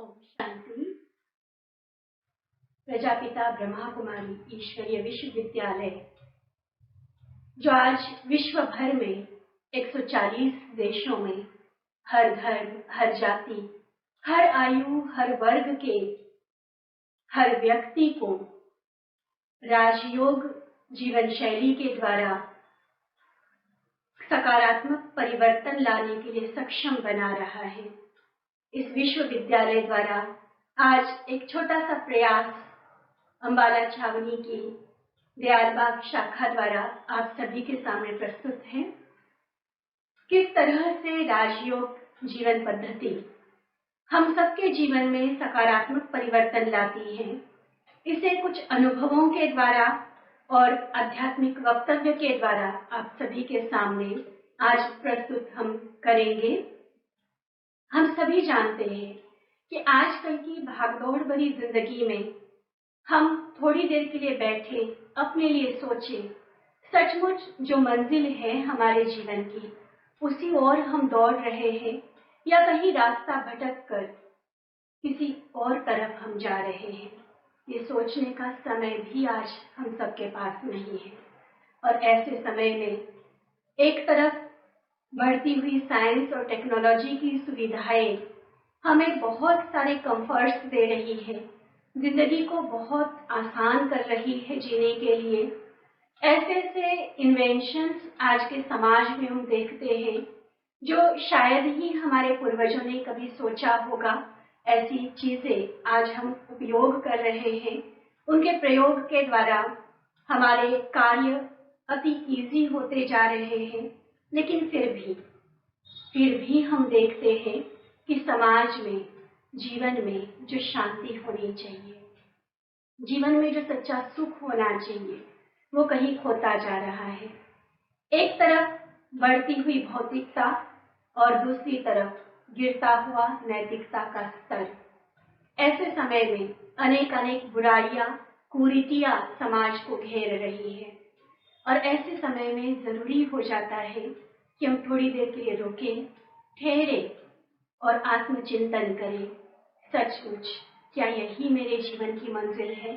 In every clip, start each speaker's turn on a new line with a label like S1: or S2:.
S1: ओम शांति। प्रजापिता ब्रह्मा कुमारी ईश्वरीय विश्वविद्यालय, जो आज विश्व भर में 140 देशों में हर धर्म, हर जाति, हर आयु, हर वर्ग के हर व्यक्ति को राजयोग जीवन शैली के द्वारा सकारात्मक परिवर्तन लाने के लिए सक्षम बना रहा है। इस विश्वविद्यालय द्वारा आज एक छोटा सा प्रयास अंबाला छावनी की दयालबाग शाखा द्वारा आप सभी के सामने प्रस्तुत है। किस तरह से राजयोग जीवन पद्धति हम सबके जीवन में सकारात्मक परिवर्तन लाती है, इसे कुछ अनुभवों के द्वारा और आध्यात्मिक वक्तव्य के द्वारा आप सभी के सामने आज प्रस्तुत हम करेंगे। हम सभी जानते हैं कि आजकल की भागदौड़ भरी जिंदगी में हम थोड़ी देर के लिए बैठे, अपने लिए सोचे, सचमुच जो मंजिल है हमारे जीवन की उसी ओर हम दौड़ रहे हैं या कहीं रास्ता भटक कर किसी और तरफ हम जा रहे हैं। ये सोचने का समय भी आज हम सबके पास नहीं है। और ऐसे समय में एक तरफ बढ़ती हुई साइंस और टेक्नोलॉजी की सुविधाएं हमें बहुत सारे कंफर्ट्स दे रही है, जिंदगी को बहुत आसान कर रही है जीने के लिए। ऐसे ऐसे इन्वेंशंस आज के समाज में हम देखते हैं जो शायद ही हमारे पूर्वजों ने कभी सोचा होगा। ऐसी चीजें आज हम उपयोग कर रहे हैं। उनके प्रयोग के द्वारा हमारे कार्य अति इजी होते जा रहे हैं, लेकिन फिर भी हम देखते हैं कि समाज में, जीवन में जो शांति होनी चाहिए, जीवन में जो सच्चा सुख होना चाहिए, वो कहीं खोता जा रहा है। एक तरफ बढ़ती हुई भौतिकता और दूसरी तरफ गिरता हुआ नैतिकता का स्तर। ऐसे समय में अनेक बुराइयां, कुरीतियां समाज को घेर रही है और ऐसे समय में जरूरी हो जाता है कि हम थोड़ी देर के लिए रुकें, ठहरे और आत्मचिंतन करें। सचमुच क्या यही मेरे जीवन की मंजिल है?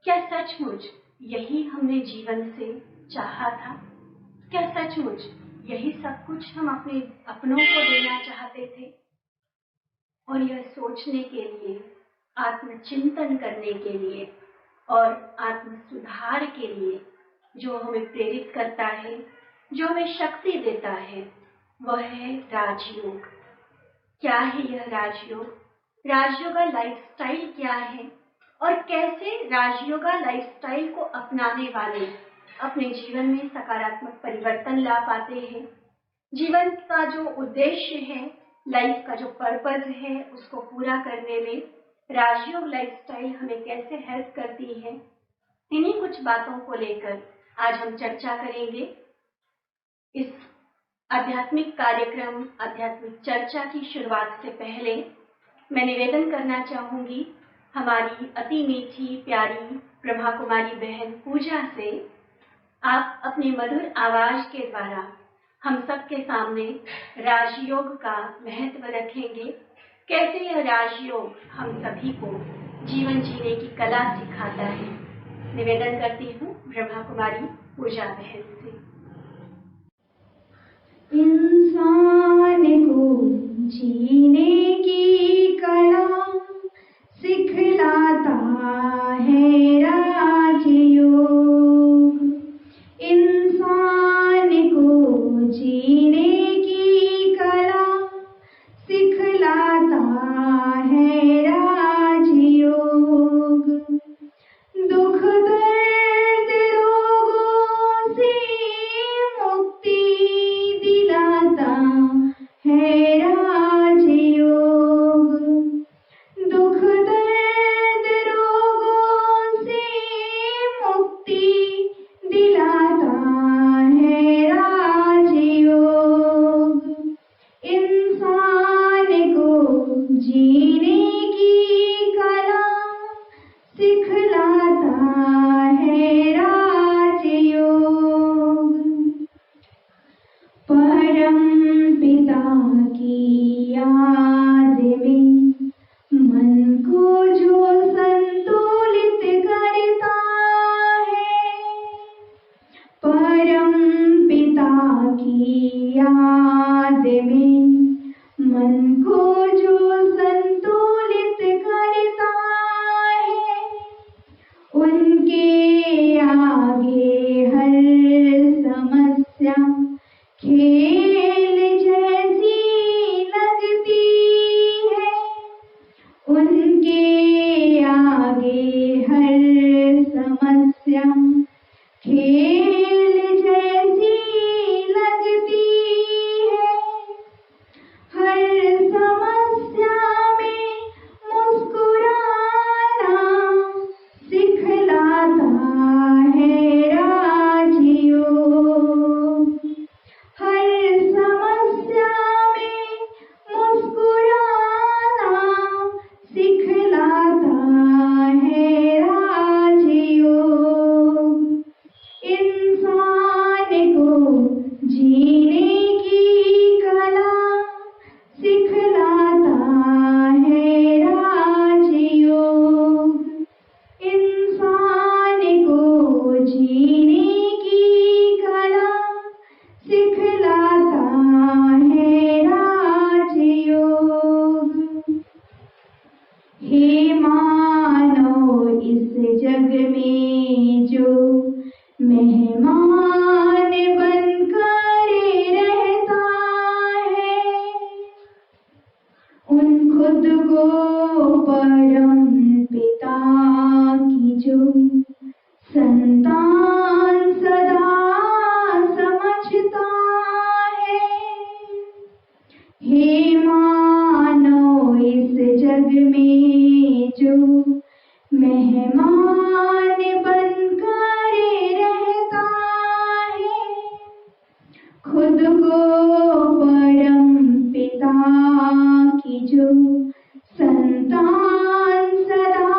S1: क्या सचमुच यही हमने जीवन से चाहा था? क्या सचमुच यही सब कुछ हम अपने अपनों को देना चाहते थे? और यह सोचने के लिए, आत्मचिंतन करने के लिए और आत्म सुधार के लिए जो हमें प्रेरित करता है, जो हमें शक्ति देता है, वह है राजयोग। क्या है यह राजयोग? राजयोगा लाइफस्टाइल क्या है और कैसे राजयोगा लाइफस्टाइल को अपनाने वाले अपने जीवन में सकारात्मक परिवर्तन ला पाते हैं? जीवन का जो उद्देश्य है, लाइफ का जो पर्पस है, उसको पूरा करने में राजयोग लाइफस्टाइल हमें कैसे हेल्प करती है, इन्हीं कुछ बातों को लेकर आज हम चर्चा करेंगे। इस आध्यात्मिक कार्यक्रम, आध्यात्मिक चर्चा की शुरुआत से पहले मैं निवेदन करना चाहूंगी हमारी अति मीठी प्यारी ब्रह्मा कुमारी बहन पूजा से, आप अपनी मधुर आवाज के द्वारा हम सबके सामने राजयोग का महत्व रखेंगे। कैसे यह राजयोग हम सभी को जीवन जीने की कला सिखाता है। निवेदन करती हूँ ब्रह्मा कुमारी पूजा बहन से।
S2: इंसान को जीने की कला सिखलाता है राजयोग। इंसान को जीने की कला सिखलाता है राजयोग। दुख दर्द रोगों से मुक्ति दिलाता है राजयोग। आगे हर समस्या खेल जैसी लगती है। हर समस्या में मुस्कुराना सिखलाता है राजयोग। हर समस्या में मुस्कुराना सिखलाता है राजयोग। इंसान को जीने की कला सिखलाता है राजयोग। इंसान को जीने की कला सिखलाता है राजयोग। हे मानव इस जग में जो मेहमान बनकर रहता है, उन खुद को परम पिता की जो संतान सदा समझता है। हे मानव इस जग में जो मेहमान बनकर रहता है, खुद को परम पिता की जो संतान सदा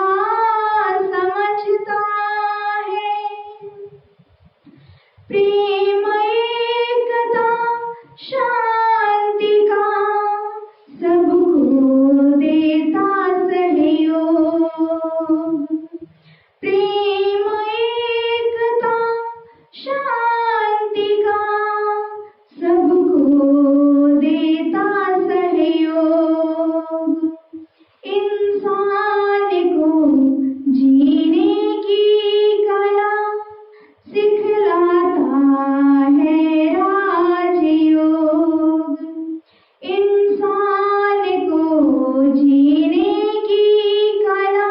S2: समझता है। प्रेम एकता शांति का सबको देता सहयोग। प्रेम एकता शांति का सबको देता सहयोग। इंसान को जीने की कला सिखलाता है राजयोग। इंसान को जीने की कला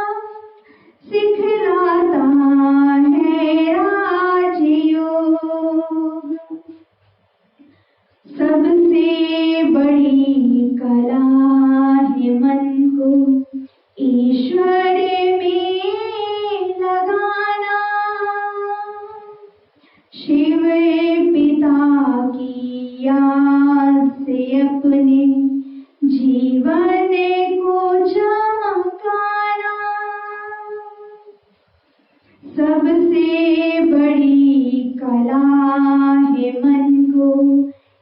S2: सिखलाता है राजयोग। सबसे बड़ी कला है मन को ईश्वर में लगाना। शिव पिता की याद से अपने जीवन को चमकाना। सबसे बड़ी कला है मन को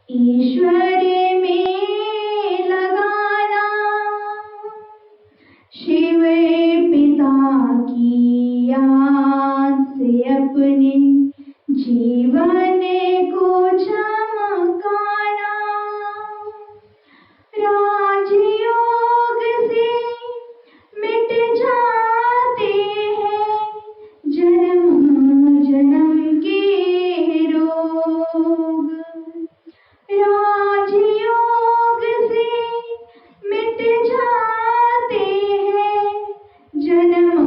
S2: ईश्वर में लगाना। शिव पिता की याद से अपने जीवन को चमकाना। राजयोग से मिट जाते हैं जन्म जन्म के रोग। राजयोग से मिट जाते हैं जन्म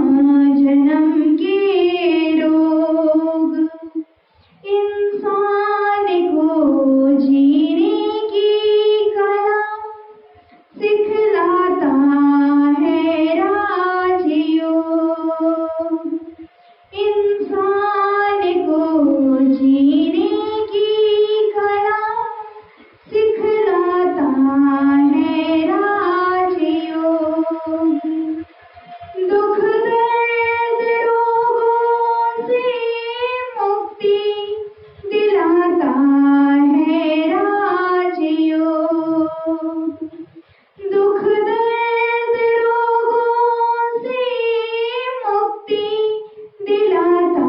S2: जन्म के रोग। इंसान को जीने की कला सिखलाता है राजयोग। इंसान को जीने की कला सिखलाता है राजयोग। दुख दर्द रोगों से मुक्ति दिलाता है राजयोग। दुख दर्द रोगों से मुक्ति दिलाता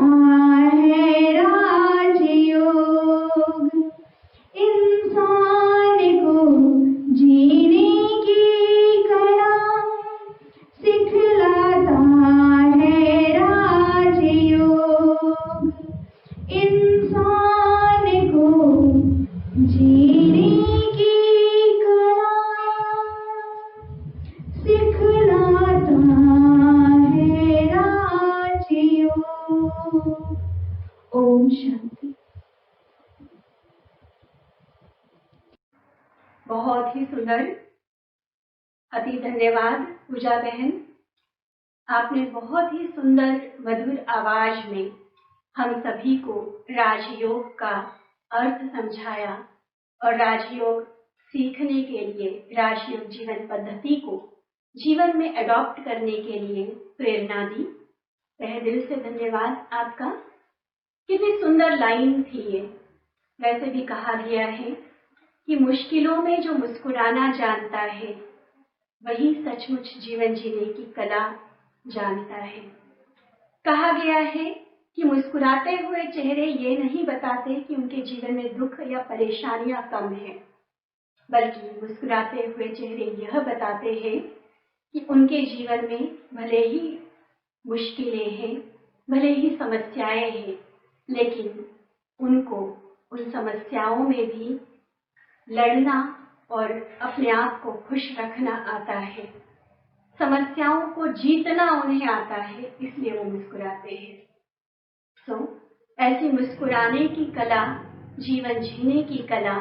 S2: है राजयोग। इंसान को जीने की कला सिखलाता है राजयोग। इंसान को जीने की कला सिखलाता है राजयोग।
S1: अति धन्यवाद पूजा बहन। आपने बहुत ही सुंदर मधुर आवाज में हम सभी को राजयोग का अर्थ समझाया और राजयोग सीखने के लिए, राजयोग जीवन पद्धति को जीवन में अडॉप्ट करने के लिए प्रेरणा दी। तहे दिल से धन्यवाद आपका। कितनी सुंदर लाइन थी ये। वैसे भी कहा गया है कि मुश्किलों में जो मुस्कुराना जानता है वही सचमुच जीवन जीने की कला जानता है। कहा गया है कि मुस्कुराते हुए चेहरे ये नहीं बताते कि उनके जीवन में दुख या परेशानियां कम हैं, बल्कि मुस्कुराते हुए चेहरे यह बताते हैं कि उनके जीवन में भले ही मुश्किलें हैं, भले ही समस्याएं हैं, लेकिन उनको उन समस्याओं में भी लड़ना और अपने आप को खुश रखना आता है। समस्याओं को जीतना उन्हें आता है, इसलिए वो मुस्कुराते हैं। ऐसी मुस्कुराने की कला, जीवन जीने की कला,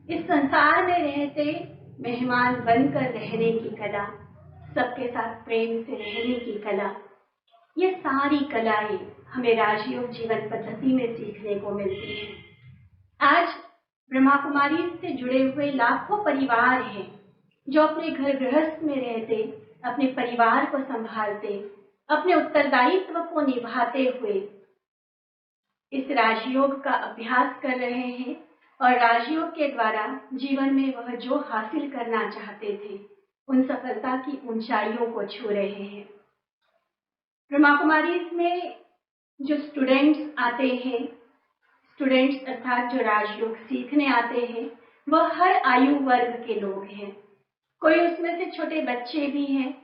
S1: इस संसार में रहते मेहमान बनकर रहने की कला, सबके साथ प्रेम से रहने की कला, ये सारी कलाएं हमें राजयोग जीवन पद्धति में सीखने को मिलती हैं। आज ब्रह्मा कुमारी से जुड़े हुए लाखों परिवार हैं जो अपने घर गृहस्थ में रहते, अपने परिवार को संभालते, अपने उत्तरदायित्व को निभाते हुए इस राजयोग का अभ्यास कर रहे हैं और राजयोग के द्वारा जीवन में वह जो हासिल करना चाहते थे उन सफलता की ऊंचाइयों को छू रहे हैं। ब्रह्मा कुमारी में जो स्टूडेंट्स आते हैं, स्टूडेंट्स अर्थात जो राजयोग सीखने आते हैं, वह हर आयु वर्ग के लोग हैं। कोई उसमें से छोटे बच्चे भी हैं,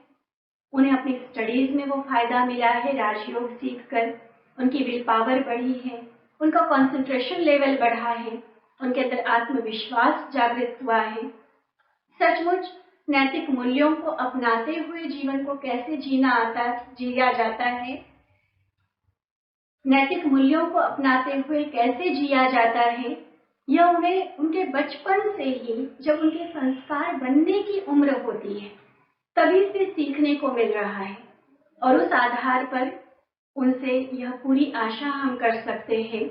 S1: उन्हें अपनी स्टडीज में वो फायदा मिला है राजयोग सीखकर, उनकी विल पावर बढ़ी है, उनका कंसंट्रेशन लेवल बढ़ा है, उनके अंदर आत्मविश्वास जागृत हुआ है। सचमुच नैतिक मूल्यों को अपनाते हुए जीवन को कैसे जिया जाता है, नैतिक मूल्यों को अपनाते हुए कैसे जिया जाता है, यह उन्हें उनके बचपन से ही, जब उनके संस्कार बनने की उम्र होती है, तभी से सीखने को मिल रहा है। और उस आधार पर उनसे यह पूरी आशा हम कर सकते हैं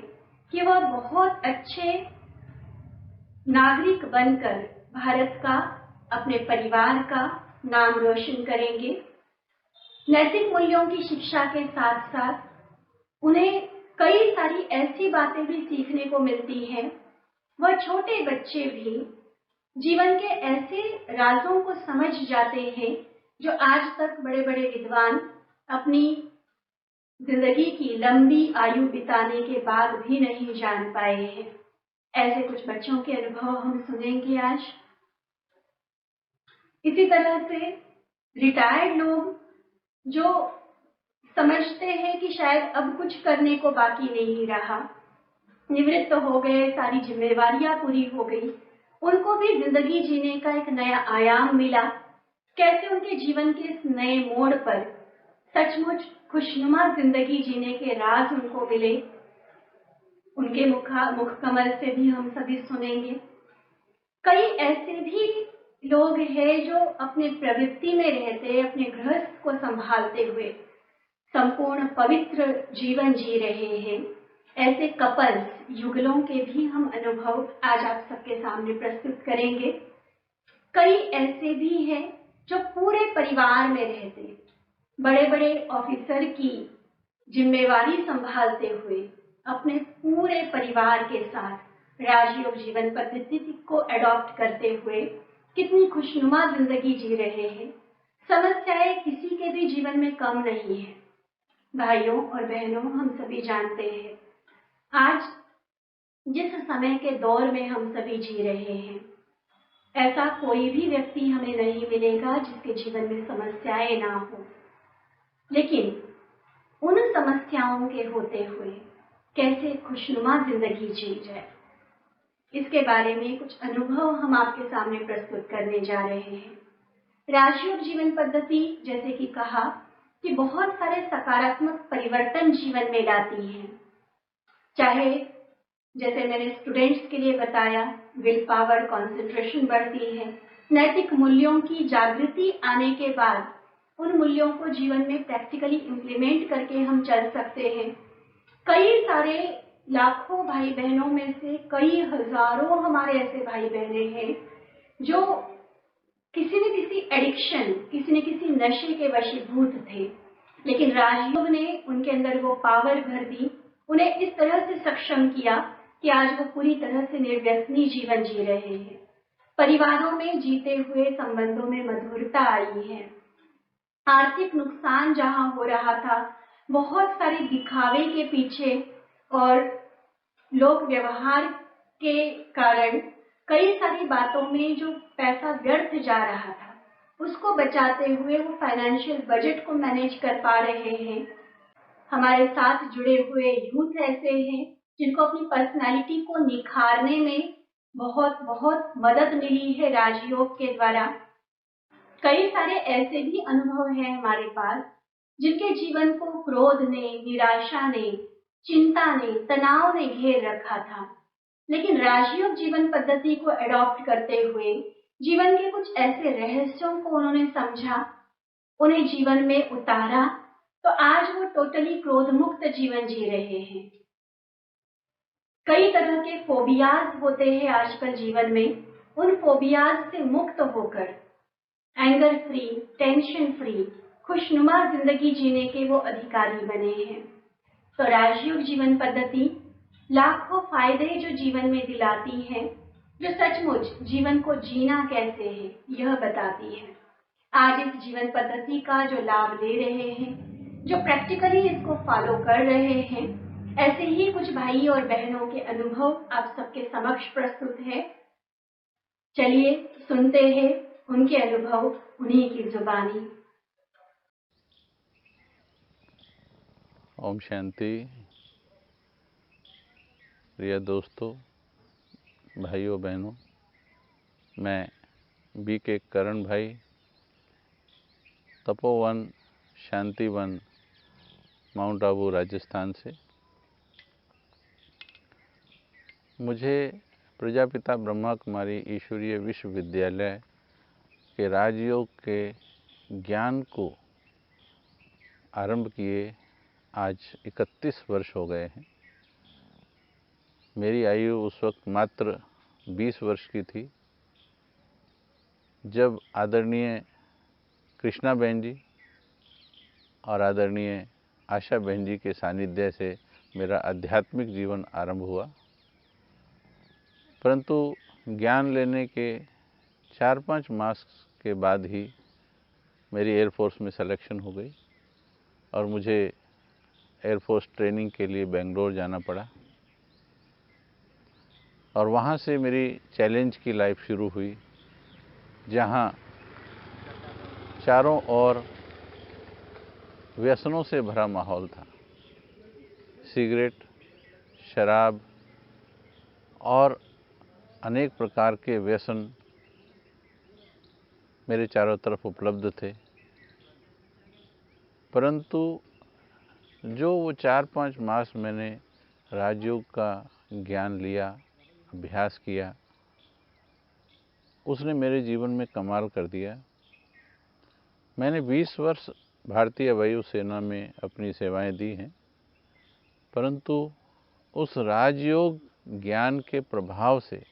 S1: कि वह बहुत अच्छे नागरिक बनकर भारत का, अपने परिवार का नाम रोशन करेंगे। नैतिक मूल्यों की शिक्षा के साथ साथ उन्हें कई सारी ऐसी बातें भी सीखने को मिलती हैं। वह छोटे बच्चे भी जीवन के ऐसे राजों को समझ जाते हैं जो आज तक बड़े बड़े विद्वान अपनी जिंदगी की लंबी आयु बिताने के बाद भी नहीं जान पाए हैं। ऐसे कुछ बच्चों के अनुभव हम सुनेंगे आज। इसी तरह से रिटायर्ड लोग जो समझते हैं कि शायद अब कुछ करने को बाकी नहीं रहा, निवृत्त हो गए, सारी जिम्मेवारियां पूरी हो गई, उनको भी जिंदगी जीने का एक नया आयाम मिला। कैसे उनके जीवन के इस नए मोड़ पर सचमुच खुशनुमा जिंदगी जीने के राज उनको मिले, उनके मुख कमल से भी हम सभी सुनेंगे। कई ऐसे भी लोग हैं जो अपने प्रवृत्ति में रहते, अपने गृहस्थ को संभालते हुए संपूर्ण पवित्र जीवन जी रहे हैं। ऐसे कपल्स, युगलों के भी हम अनुभव आज आप सबके सामने प्रस्तुत करेंगे। कई ऐसे भी हैं जो पूरे परिवार में रहते, बड़े बड़े ऑफिसर की जिम्मेवारी संभालते हुए अपने पूरे परिवार के साथ राजयोग जीवन पद्धति को अडॉप्ट करते हुए कितनी खुशनुमा जिंदगी जी रहे हैं। समस्याएं किसी के भी जीवन में कम नहीं है। भाइयों और बहनों, हम सभी जानते हैं आज जिस समय के दौर में हम सभी जी रहे हैं, ऐसा कोई भी व्यक्ति हमें नहीं मिलेगा जिसके जीवन में समस्याएं ना हो। लेकिन उन समस्याओं के होते हुए कैसे खुशनुमा जिंदगी जी जाए, इसके बारे में कुछ अनुभव हम आपके सामने प्रस्तुत करने जा रहे हैं। राजयोग जीवन पद्धति, जैसे कि कहा, कि बहुत सारे सकारात्मक परिवर्तन जीवन में लाती है। चाहे जैसे मैंने स्टूडेंट्स के लिए बताया, विल पावर, कंसंट्रेशन बढ़ती है, नैतिक मूल्यों की जागृति आने के बाद उन मूल्यों को जीवन में प्रैक्टिकली इम्प्लीमेंट करके हम चल सकते हैं। कई सारे लाखों भाई बहनों में से कई हजारों हमारे ऐसे भाई बहने हैं जो किसी न किसी एडिक्शन, किसी न किसी नशे के वशीभूत थे, लेकिन राजयोग ने उनके अंदर वो पावर भर दी, उन्हें इस तरह से सक्षम किया कि आज वो पूरी तरह से निर्व्यसनी जीवन जी रहे हैं। परिवारों में जीते हुए संबंधों में मधुरता आई है। आर्थिक नुकसान जहां हो रहा था, बहुत सारे दिखावे के पीछे और लोक व्यवहार के कारण कई सारी बातों में जो पैसा व्यर्थ जा रहा था, उसको बचाते हुए वो फाइनेंशियल बजट को मैनेज कर पा रहे हैं। हमारे साथ जुड़े हुए यूथ ऐसे हैं जिनको अपनी पर्सनालिटी को निखारने में बहुत बहुत मदद मिली है राजयोग के द्वारा। कई सारे ऐसे भी अनुभव हैं हमारे पास जिनके जीवन को क्रोध ने, निराशा ने, चिंता ने, तनाव ने घेर रखा था, लेकिन राजयोग जीवन पद्धति को एडॉप्ट करते हुए जीवन के कुछ ऐसे रहस्यों को उन्होंने समझा, उन्हें जीवन में उतारा, तो आज वो टोटली क्रोध मुक्त जीवन जी रहे हैं। कई तरह के फोबियाज होते हैं आजकल जीवन में, उन फोबियाज से मुक्त होकर एंगर फ्री, टेंशन फ्री, खुशनुमा जिंदगी जीने के वो अधिकारी बने हैं। तो राजयोग जीवन पद्धति लाखों फायदे जो जीवन में दिलाती है, जो सचमुच जीवन को जीना कैसे है यह बताती है। आज इस जीवन पद्धति का जो लाभ ले रहे हैं, जो प्रैक्टिकली इसको फॉलो कर रहे हैं, ऐसे ही कुछ भाई और बहनों के अनुभव आप सबके समक्ष प्रस्तुत है। चलिए सुनते हैं उनके अनुभव, उन्हीं की जुबानी।
S3: ओम शांति। प्रिय दोस्तों, भाइयों बहनों, मैं BK करण भाई, तपोवन शांतिवन, माउंट आबू, राजस्थान से। मुझे प्रजापिता ब्रह्मा कुमारी ईश्वरीय विश्वविद्यालय के राजयोग के ज्ञान को आरंभ किए आज 31 वर्ष हो गए हैं। मेरी आयु उस वक्त मात्र 20 वर्ष की थी जब आदरणीय कृष्णा बहन जी और आदरणीय आशा बहन जी के सानिध्य से मेरा आध्यात्मिक जीवन आरंभ हुआ। परंतु ज्ञान लेने के 4-5 मास के बाद ही मेरी एयरफोर्स में सिलेक्शन हो गई और मुझे एयरफोर्स ट्रेनिंग के लिए बेंगलोर जाना पड़ा और वहाँ से मेरी चैलेंज की लाइफ शुरू हुई, जहाँ चारों ओर व्यसनों से भरा माहौल था। सिगरेट, शराब और अनेक प्रकार के व्यसन मेरे चारों तरफ उपलब्ध थे। परंतु जो वो 4-5 मास मैंने राजयोग का ज्ञान लिया, अभ्यास किया, उसने मेरे जीवन में कमाल कर दिया। मैंने 20 वर्ष भारतीय वायुसेना में अपनी सेवाएं दी हैं, परंतु उस राजयोग ज्ञान के प्रभाव से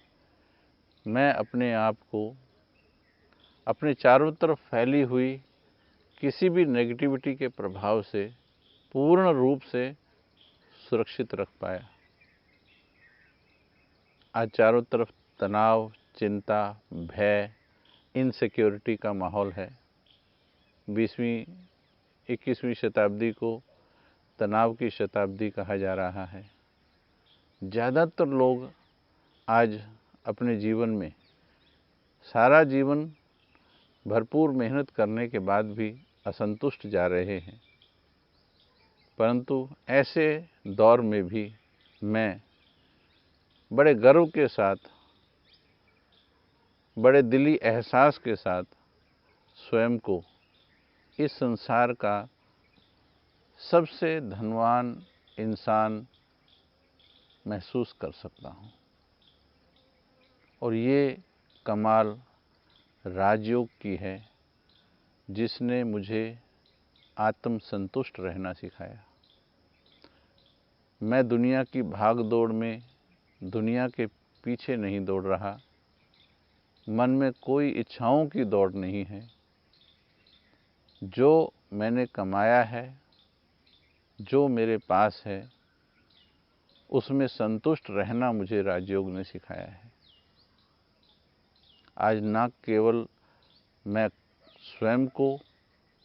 S3: मैं अपने आप को अपने चारों तरफ फैली हुई किसी भी नेगेटिविटी के प्रभाव से पूर्ण रूप से सुरक्षित रख पाया। आज चारों तरफ तनाव, चिंता, भय, इनसिक्योरिटी का माहौल है। 20वीं-21वीं शताब्दी को तनाव की शताब्दी कहा जा रहा है। ज़्यादातर लोग आज अपने जीवन में सारा जीवन भरपूर मेहनत करने के बाद भी असंतुष्ट जा रहे हैं। परंतु ऐसे दौर में भी मैं बड़े गर्व के साथ, बड़े दिली एहसास के साथ स्वयं को इस संसार का सबसे धनवान इंसान महसूस कर सकता हूँ। और ये कमाल राजयोग की है, जिसने मुझे आत्म संतुष्ट रहना सिखाया। मैं दुनिया की भाग दौड़ में दुनिया के पीछे नहीं दौड़ रहा, मन में कोई इच्छाओं की दौड़ नहीं है। जो मैंने कमाया है, जो मेरे पास है, उसमें संतुष्ट रहना मुझे राजयोग ने सिखाया है। आज न केवल मैं स्वयं को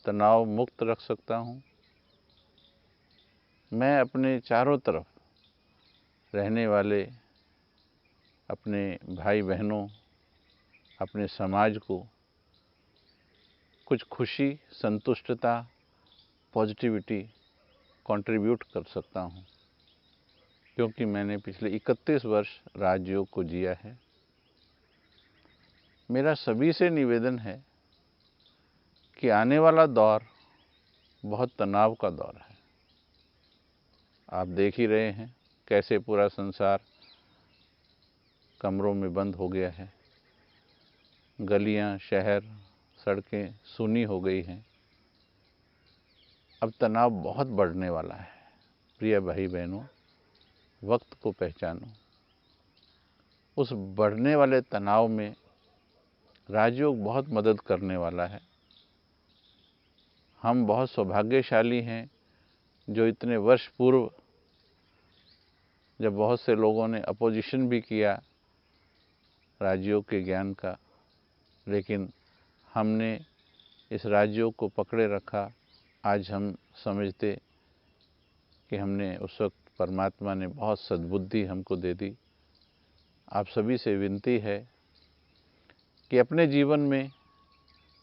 S3: तनाव मुक्त रख सकता हूँ, मैं अपने चारों तरफ रहने वाले अपने भाई बहनों, अपने समाज को कुछ खुशी, संतुष्टता, पॉजिटिविटी कंट्रीब्यूट कर सकता हूँ, क्योंकि मैंने पिछले 31 वर्ष राजयोग को जिया है। मेरा सभी से निवेदन है कि आने वाला दौर बहुत तनाव का दौर है। आप देख ही रहे हैं कैसे पूरा संसार कमरों में बंद हो गया है, गलियां, शहर, सड़कें सूनी हो गई हैं। अब तनाव बहुत बढ़ने वाला है। प्रिय भाई बहनों, वक्त को पहचानो। उस बढ़ने वाले तनाव में राजयोग बहुत मदद करने वाला है। हम बहुत सौभाग्यशाली हैं जो इतने वर्ष पूर्व, जब बहुत से लोगों ने अपोजिशन भी किया राजयोग के ज्ञान का, लेकिन हमने इस राजयोग को पकड़े रखा। आज हम समझते कि हमने उस वक्त परमात्मा ने बहुत सद्बुद्धि हमको दे दी। आप सभी से विनती है कि अपने जीवन में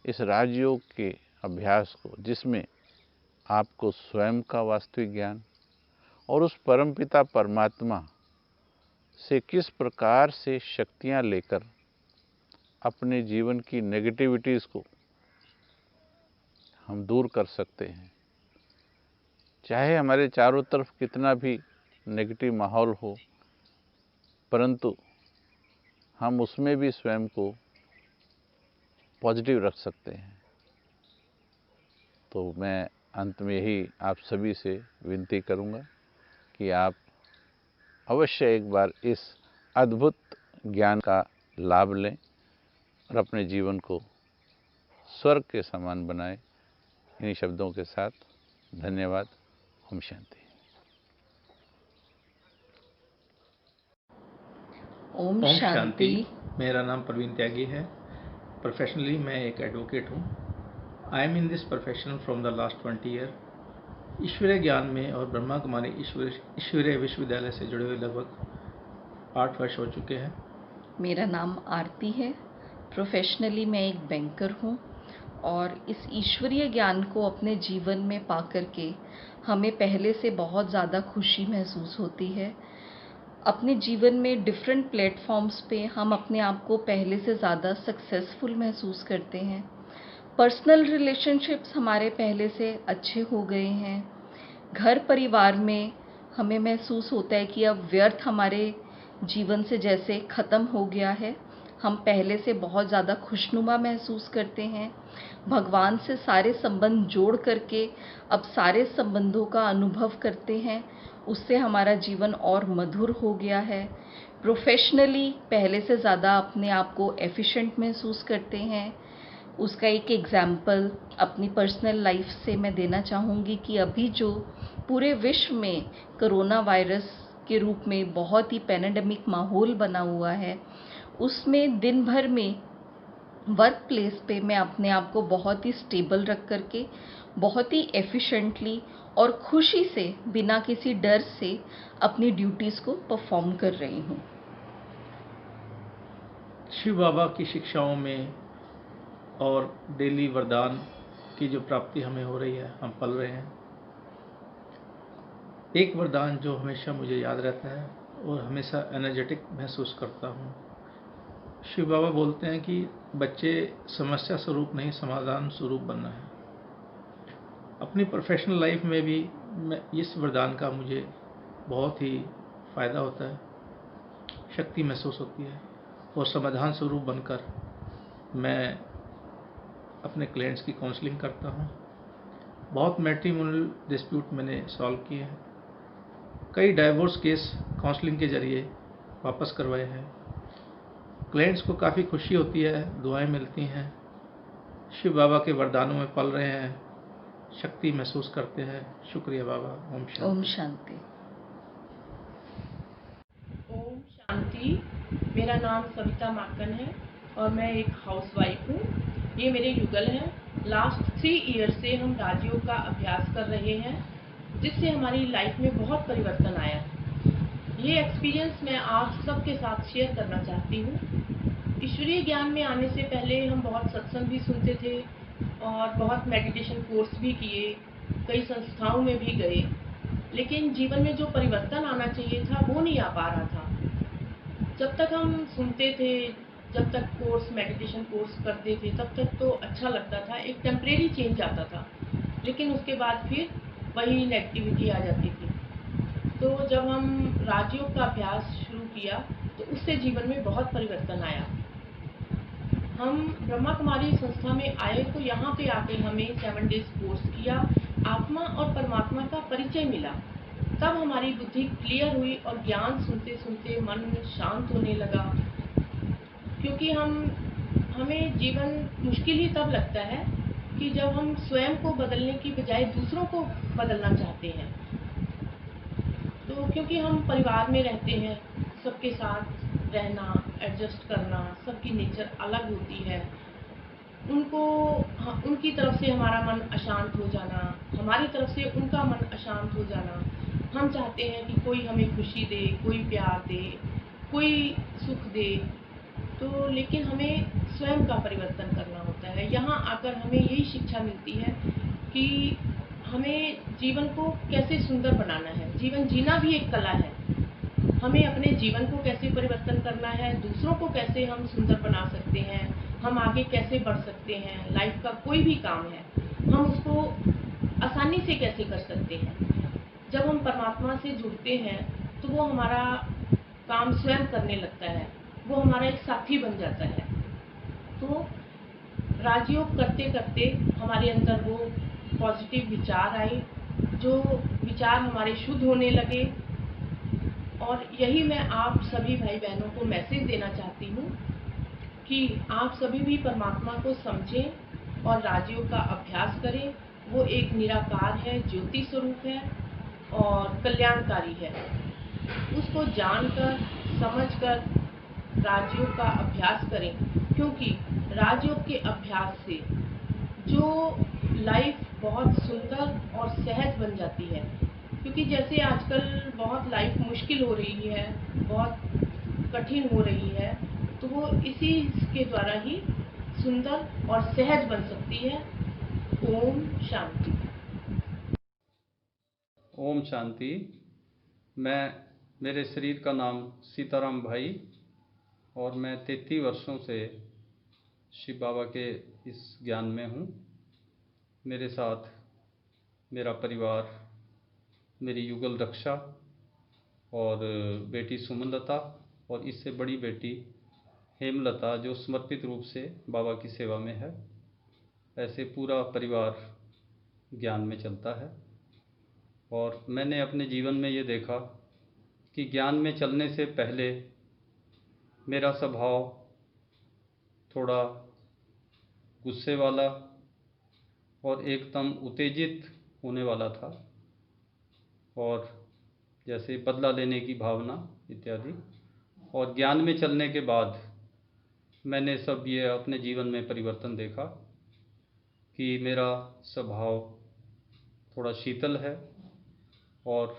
S3: इस राजयोग के अभ्यास को, जिसमें आपको स्वयं का वास्तविक ज्ञान और उस परमपिता परमात्मा से किस प्रकार से शक्तियां लेकर अपने जीवन की नेगेटिविटीज़ को हम दूर कर सकते हैं। चाहे हमारे चारों तरफ कितना भी नेगेटिव माहौल हो, परंतु हम उसमें भी स्वयं को पॉजिटिव रख सकते हैं। तो मैं अंत में यही आप सभी से विनती करूंगा कि आप अवश्य एक बार इस अद्भुत ज्ञान का लाभ लें और अपने जीवन को स्वर्ग के समान बनाएं। इन्हीं शब्दों के साथ धन्यवाद। ओम शांति।
S4: ओम शांति। मेरा नाम प्रवीण त्यागी है। प्रोफेशनली मैं एक एडवोकेट हूँ। I am in this profession from the last 20 year. ईश्वरीय ज्ञान में और ब्रह्मा कुमारी ईश्वरीय विश्वविद्यालय से जुड़े हुए लगभग 8 वर्ष हो चुके हैं।
S5: मेरा नाम आरती है। प्रोफेशनली मैं एक बैंकर हूँ और इस ईश्वरीय ज्ञान को अपने जीवन में पा करके हमें पहले से बहुत ज़्यादा खुशी महसूस होती है। अपने जीवन में डिफरेंट प्लेटफॉर्म्स पे हम अपने आप को पहले से ज़्यादा सक्सेसफुल महसूस करते हैं। पर्सनल रिलेशनशिप्स हमारे पहले से अच्छे हो गए हैं। घर परिवार में हमें महसूस होता है कि अब व्यर्थ हमारे जीवन से जैसे ख़त्म हो गया है। हम पहले से बहुत ज़्यादा खुशनुमा महसूस करते हैं। भगवान से सारे संबंध जोड़ करके अब सारे संबंधों का अनुभव करते हैं। उससे हमारा जीवन और मधुर हो गया है। प्रोफेशनली पहले से ज़्यादा अपने आप को एफिशिएंट महसूस करते हैं। उसका एक एग्जाम्पल अपनी पर्सनल लाइफ से मैं देना चाहूँगी कि अभी जो पूरे विश्व में कोरोना वायरस के रूप में बहुत ही पैंडेमिक माहौल बना हुआ है, उसमें दिन भर में वर्क प्लेस पे मैं अपने आप को बहुत ही स्टेबल रख करके बहुत ही एफिशिएंटली और खुशी से बिना किसी डर से अपनी ड्यूटीज़ को परफॉर्म कर रही हूँ।
S4: शिव बाबा की शिक्षाओं में और डेली वरदान की जो प्राप्ति हमें हो रही है, हम पल रहे हैं। एक वरदान जो हमेशा मुझे याद रहता है और हमेशा एनर्जेटिक महसूस करता हूँ। शिव बाबा बोलते हैं कि बच्चे समस्या स्वरूप नहीं, समाधान स्वरूप बनना है। अपनी प्रोफेशनल लाइफ में भी इस वरदान का मुझे बहुत ही फ़ायदा होता है, शक्ति महसूस होती है और समाधान स्वरूप बनकर मैं अपने क्लाइंट्स की काउंसलिंग करता हूँ। बहुत मैट्रिमोनियल डिस्प्यूट मैंने सॉल्व किए हैं। कई डाइवोर्स केस काउंसलिंग के जरिए वापस करवाए हैं। क्लाइंट्स को काफ़ी खुशी होती है, दुआएं मिलती हैं, शिव बाबा के वरदानों में पल रहे हैं, शक्ति महसूस करते हैं। शुक्रिया बाबा। ओम शांति।
S5: ओम शांति।
S6: ओम शांति। मेरा नाम सविता माकन है और मैं एक हाउसवाइफ हूँ। ये मेरे युगल हैं। लास्ट 3 ईयर से हम राजयोग का अभ्यास कर रहे हैं, जिससे हमारी लाइफ में बहुत परिवर्तन आया। ये एक्सपीरियंस मैं आप सबके साथ शेयर करना चाहती हूँ। ईश्वरीय ज्ञान में आने से पहले हम बहुत सत्संग भी सुनते थे और बहुत मेडिटेशन कोर्स भी किए, कई संस्थाओं में भी गए, लेकिन जीवन में जो परिवर्तन आना चाहिए था वो नहीं आ पा रहा था। जब तक हम सुनते थे, जब तक मेडिटेशन कोर्स करते थे, तब तक तो अच्छा लगता था, एक टेम्परेरी चेंज आता था, लेकिन उसके बाद फिर वही नेगेटिविटी आ जाती थी। तो जब हम राजयोग का अभ्यास शुरू किया तो उससे जीवन में बहुत परिवर्तन आया। हम ब्रह्मा कुमारी संस्था में आए तो यहाँ पे आके हमें 7 डेज कोर्स किया, आत्मा और परमात्मा का परिचय मिला। तब हमारी बुद्धि क्लियर हुई और ज्ञान सुनते सुनते मन शांत होने लगा। क्योंकि हमें जीवन मुश्किल ही तब लगता है कि जब हम स्वयं को बदलने की बजाय दूसरों को बदलना चाहते हैं। तो क्योंकि हम परिवार में रहते हैं, सबके साथ रहना, एडजस्ट करना, सबकी नेचर अलग होती है। उनकी तरफ से हमारा मन अशांत हो जाना, हमारी तरफ से उनका मन अशांत हो जाना। हम चाहते हैं कि कोई हमें खुशी दे, कोई प्यार दे, कोई सुख दे, तो लेकिन हमें स्वयं का परिवर्तन करना होता है। यहाँ आकर हमें यही शिक्षा मिलती है कि हमें जीवन को कैसे सुंदर बनाना है। जीवन जीना भी एक कला है। हमें अपने जीवन को कैसे परिवर्तन करना है, दूसरों को कैसे हम सुंदर बना सकते हैं, हम आगे कैसे बढ़ सकते हैं। लाइफ का कोई भी काम है, हम उसको आसानी से कैसे कर सकते हैं। जब हम परमात्मा से जुड़ते हैं तो वो हमारा काम स्वयं करने लगता है, वो हमारा एक साथी बन जाता है। तो राजयोग करते करते हमारे अंदर वो पॉजिटिव विचार आए, जो विचार हमारे शुद्ध होने लगे। और यही मैं आप सभी भाई बहनों को मैसेज देना चाहती हूँ कि आप सभी भी परमात्मा को समझें और राजयोग का अभ्यास करें। वो एक निराकार है, ज्योति स्वरूप है और कल्याणकारी है। उसको जानकर, समझकर राजयोग का अभ्यास करें, क्योंकि राजयोग के अभ्यास से जो लाइफ बहुत सुंदर और सहज बन जाती है। क्योंकि जैसे आजकल बहुत लाइफ मुश्किल हो रही है, बहुत कठिन हो रही है, तो वो इसी के द्वारा ही सुंदर और सहज बन सकती है। ओम शांति।
S7: ओम शांति। मेरे शरीर का नाम सीताराम भाई और मैं 33 वर्षों से शिव बाबा के इस ज्ञान में हूँ। मेरे साथ मेरा परिवार, मेरी युगल रक्षा और बेटी सुमनलता और इससे बड़ी बेटी हेमलता, जो समर्पित रूप से बाबा की सेवा में है। ऐसे पूरा परिवार ज्ञान में चलता है। और मैंने अपने जीवन में ये देखा कि ज्ञान में चलने से पहले मेरा स्वभाव थोड़ा गुस्से वाला और एकदम उत्तेजित होने वाला था, और जैसे बदला लेने की भावना इत्यादि। और ज्ञान में चलने के बाद मैंने सब ये अपने जीवन में परिवर्तन देखा कि मेरा स्वभाव थोड़ा शीतल है और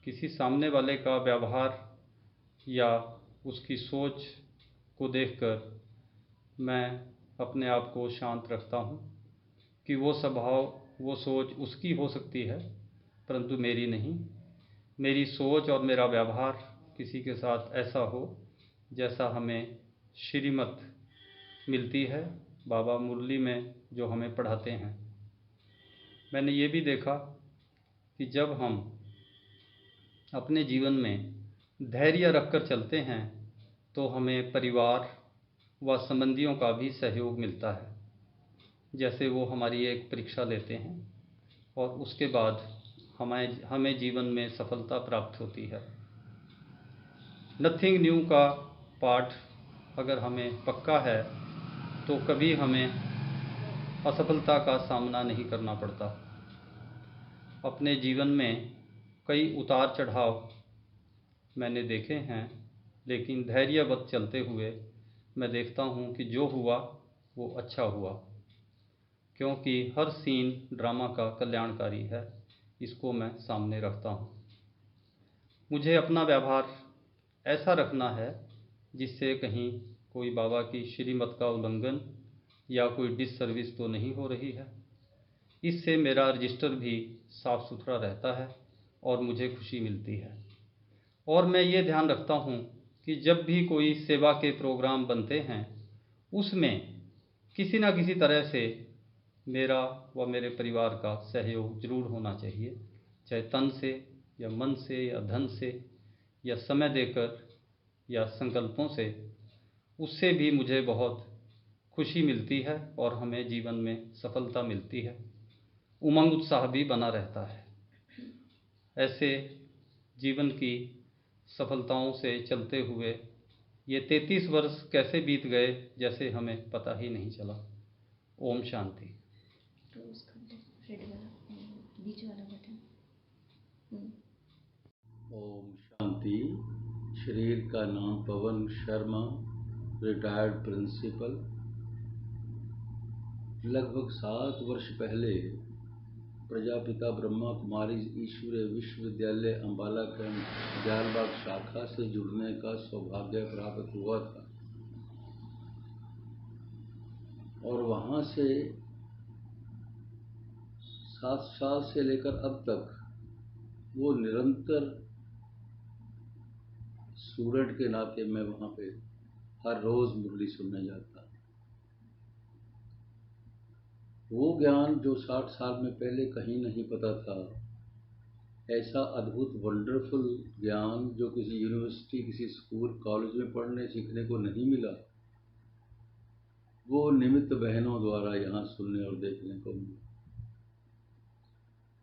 S7: किसी सामने वाले का व्यवहार या उसकी सोच को देखकर मैं अपने आप को शांत रखता हूँ कि वो स्वभाव, वो सोच उसकी हो सकती है परंतु मेरी नहीं। मेरी सोच और मेरा व्यवहार किसी के साथ ऐसा हो जैसा हमें श्रीमत मिलती है बाबा मुरली में जो हमें पढ़ाते हैं। मैंने ये भी देखा कि जब हम अपने जीवन में धैर्य रखकर चलते हैं तो हमें परिवार व संबंधियों का भी सहयोग मिलता है। जैसे वो हमारी एक परीक्षा लेते हैं और उसके बाद हमें जीवन में सफलता प्राप्त होती है। नथिंग न्यू का पाठ अगर हमें पक्का है तो कभी हमें असफलता का सामना नहीं करना पड़ता। अपने जीवन में कई उतार चढ़ाव मैंने देखे हैं, लेकिन धैर्यवत चलते हुए मैं देखता हूँ कि जो हुआ वो अच्छा हुआ, क्योंकि हर सीन ड्रामा का कल्याणकारी है। इसको मैं सामने रखता हूँ। मुझे अपना व्यवहार ऐसा रखना है जिससे कहीं कोई बाबा की श्रीमत का उल्लंघन या कोई डिससर्विस तो नहीं हो रही है। इससे मेरा रजिस्टर भी साफ सुथरा रहता है और मुझे खुशी मिलती है। और मैं ये ध्यान रखता हूँ कि जब भी कोई सेवा के प्रोग्राम बनते हैं उसमें किसी न किसी तरह से मेरा व मेरे परिवार का सहयोग जरूर होना चाहिए, चाहे तन से या मन से या धन से या समय देकर या संकल्पों से। उससे भी मुझे बहुत खुशी मिलती है और हमें जीवन में सफलता मिलती है, उमंग उत्साह भी बना रहता है। ऐसे जीवन की सफलताओं से चलते हुए ये 33 वर्ष कैसे बीत गए जैसे हमें पता ही नहीं चला। ओम शांति।
S8: ओम शांति। शरीर का नाम पवन शर्मा, रिटायर्ड प्रिंसिपल। लगभग 7 वर्ष पहले प्रजापिता ब्रह्मा कुमारी ईश्वरीय विश्वविद्यालय अम्बाला कैंप जालबाग शाखा से जुड़ने का सौभाग्य प्राप्त हुआ था और वहाँ से 7 साल से लेकर अब तक वो निरंतर स्टूडेंट के नाते मैं वहाँ पे हर रोज़ मुरली सुनने जाता। वो ज्ञान जो 60 साल में पहले कहीं नहीं पता था, ऐसा अद्भुत वंडरफुल ज्ञान जो किसी यूनिवर्सिटी, किसी स्कूल, कॉलेज में पढ़ने सीखने को नहीं मिला, वो निमित्त बहनों द्वारा यहाँ सुनने और देखने को मिला।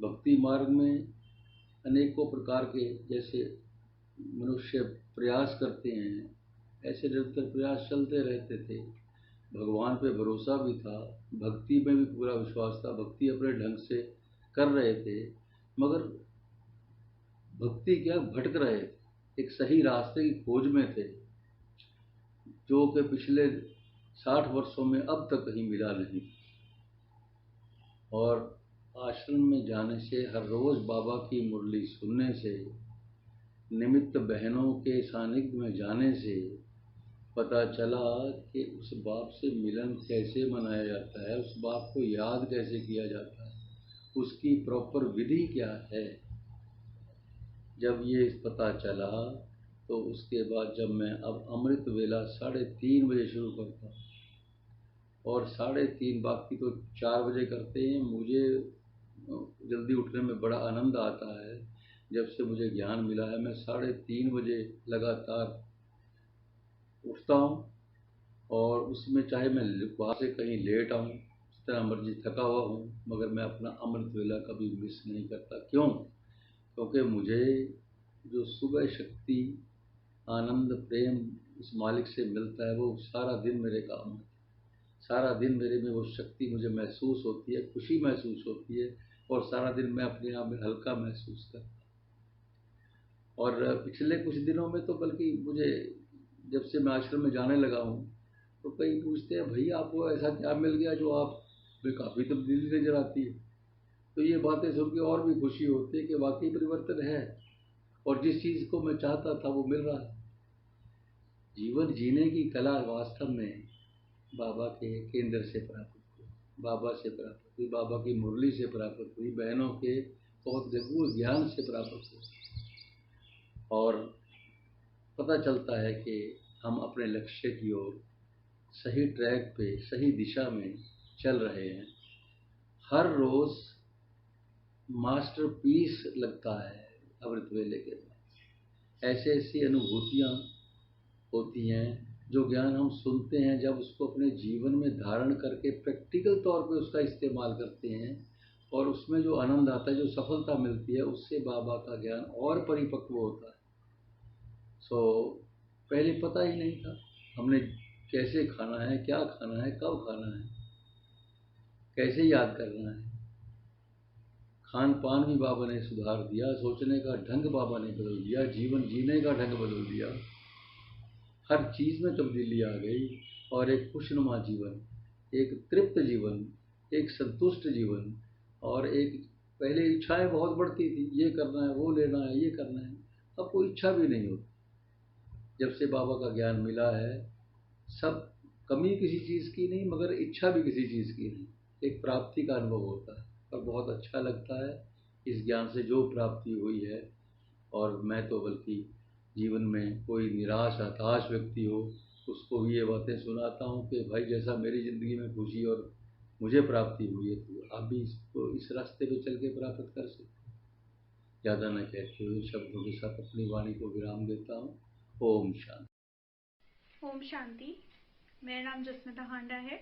S8: भक्ति मार्ग में अनेकों प्रकार के जैसे मनुष्य प्रयास करते हैं, ऐसे निरंतर प्रयास चलते रहते थे। भगवान पे भरोसा भी था, भक्ति में भी पूरा विश्वास था, भक्ति अपने ढंग से कर रहे थे, मगर भक्ति क्या भटक रहे थे, एक सही रास्ते की खोज में थे, जो कि पिछले 60 वर्षों में अब तक कहीं मिला नहीं। और आश्रम में जाने से, हर रोज़ बाबा की मुरली सुनने से, निमित्त बहनों के सानिध्य में जाने से पता चला कि उस बाप से मिलन कैसे मनाया जाता है, उस बाप को याद कैसे किया जाता है, उसकी प्रॉपर विधि क्या है। जब ये पता चला तो उसके बाद जब मैं अब अमृत वेला 3:30 बजे शुरू करता हूँ और 3:30 बाकी तो 4 बजे करते हैं, मुझे जल्दी उठने में बड़ा आनंद आता है। जब से मुझे ज्ञान मिला है मैं 3:30 बजे लगातार उठता हूँ और उसमें चाहे मैं वहाँ से कहीं लेट आऊँ, जिस तरह मर्जी थका हुआ हूँ, मगर मैं अपना अमृत वेला कभी मिस नहीं करता। क्यों? क्योंकि मुझे जो सुबह शक्ति, आनंद, प्रेम उस मालिक से मिलता है, वो सारा दिन मेरे काम है। सारा दिन मेरे में वो शक्ति मुझे महसूस होती है, खुशी महसूस होती है और सारा दिन मैं अपने आप में हल्का महसूस करता हूँ। और पिछले कुछ दिनों में तो बल्कि मुझे जब से मैं आश्रम में जाने लगा हूँ तो कई पूछते हैं, भैया आपको ऐसा क्या मिल गया जो आप में काफ़ी तब्दीली नजर आती है। तो ये बातें सुन के और भी खुशी होती है कि वाकई परिवर्तन है और जिस चीज़ को मैं चाहता था वो मिल रहा है। जीवन जीने की कला वास्तव में बाबा के केंद्र से प्राप्त हुई, बाबा से प्राप्त हुई, बाबा की मुरली से प्राप्त हुई, बहनों के बहुत गहूर ज्ञान से प्राप्त हुई। और पता चलता है कि हम अपने लक्ष्य की ओर सही ट्रैक पे, सही दिशा में चल रहे हैं। हर रोज़ मास्टरपीस लगता है अमृत वेले के बाद। ऐसी ऐसी अनुभूतियाँ होती हैं जो ज्ञान हम सुनते हैं, जब उसको अपने जीवन में धारण करके प्रैक्टिकल तौर पे उसका इस्तेमाल करते हैं और उसमें जो आनंद आता है, जो सफलता मिलती है, उससे बाबा का ज्ञान और परिपक्व होता है। सो पहले पता ही नहीं था हमने कैसे खाना है, क्या खाना है, कब खाना है, कैसे याद करना है। खान पान भी बाबा ने सुधार दिया, सोचने का ढंग बाबा ने बदल दिया, जीवन जीने का ढंग बदल दिया, हर चीज़ में तब्दीली आ गई और एक खुशनुमा जीवन, एक तृप्त जीवन, एक संतुष्ट जीवन। और एक पहले इच्छाएं बहुत बढ़ती थी, ये करना है, वो लेना है, ये करना है, अब कोई इच्छा भी नहीं होती। जब से बाबा का ज्ञान मिला है, सब कमी किसी चीज़ की नहीं, मगर इच्छा भी किसी चीज़ की नहीं, एक प्राप्ति का अनुभव होता है और बहुत अच्छा लगता है इस ज्ञान से जो प्राप्ति हुई है। और मैं तो बल्कि जीवन में कोई निराश हताश व्यक्ति हो, उसको भी ये बातें सुनाता हूँ कि भाई जैसा मेरी ज़िंदगी में खुशी और मुझे प्राप्ति हुई है, तो आप भी इसको इस रास्ते पे चल के प्राप्त कर सकते हैं। ज़्यादा न कहते हुए शब्दों के साथ अपनी वाणी को विराम देता हूँ। ओम शांति।
S9: ओम शांति। मेरा नाम जसमिता हांडा है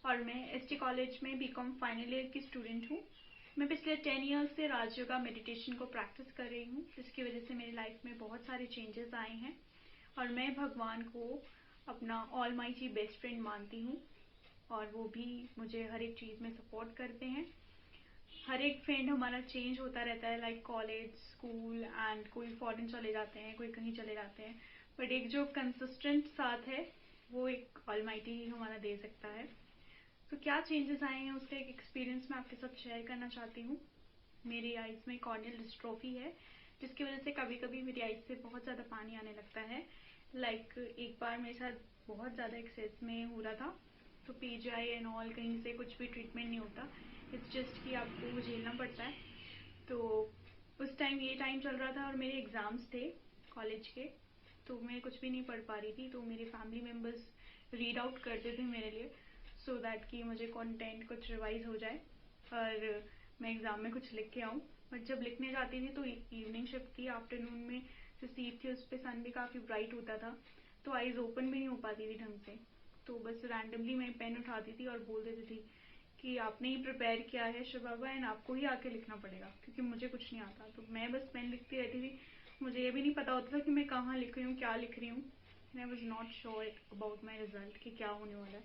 S9: और मैं एसटी कॉलेज में बीकॉम फाइनल ईयर की स्टूडेंट हूँ। मैं पिछले 10 ईयर्स से राजयोगा मेडिटेशन को प्रैक्टिस कर रही हूँ, जिसकी वजह से मेरी लाइफ में बहुत सारे चेंजेस आए हैं और मैं भगवान को अपना ऑलमाइटी बेस्ट फ्रेंड मानती हूँ और वो भी मुझे हर एक चीज़ में सपोर्ट करते हैं। हर एक फ्रेंड हमारा चेंज होता रहता है, लाइक कॉलेज, स्कूल एंड कोई फॉरेन चले जाते हैं, कोई कहीं चले जाते हैं, बट एक जो कंसिस्टेंट साथ है वो एक ऑलमाइटी ही हमारा दे सकता है। तो क्या चेंजेस आए हैं उसका एक एक्सपीरियंस मैं आपके साथ शेयर करना चाहती हूँ। मेरी आइज़ में कॉर्नियल डिस्ट्रोफी है, जिसकी वजह से कभी कभी मेरी आइज़ से बहुत ज़्यादा पानी आने लगता है। लाइक एक बार मेरे साथ बहुत ज़्यादा एक्सेस में हो रहा था, तो PGI एंड ऑल कहीं से कुछ भी ट्रीटमेंट नहीं होता, इट्स जस्ट कि आपको झेलना पड़ता है। तो उस टाइम ये टाइम चल रहा था और मेरे एग्ज़ाम्स थे कॉलेज के, तो मैं कुछ भी नहीं पढ़ पा रही थी। तो मेरे फैमिली मेम्बर्स रीड आउट करते थे मेरे लिए, सो दैट कि मुझे कंटेंट कुछ रिवाइज हो जाए और मैं एग्ज़ाम में कुछ लिख के आऊँ। बट जब लिखने जाती थी तो इवनिंग शिफ्ट थी, आफ्टरनून में जो सीट थी उस पर सन भी काफ़ी ब्राइट होता था, तो आइज़ ओपन भी नहीं हो पाती थी ढंग से। तो बस रैंडमली मैं पेन उठाती थी और बोल देती थी कि आपने ही प्रिपेयर किया है शिव बाबा एंड आपको ही आके लिखना पड़ेगा, क्योंकि मुझे कुछ नहीं आता। तो मैं बस पेन लिखती रहती थी, मुझे ये भी नहीं पता होता था कि मैं कहाँ लिख रही हूँ, क्या लिख रही हूँ। I was not sure about my result कि क्या होने वाला है,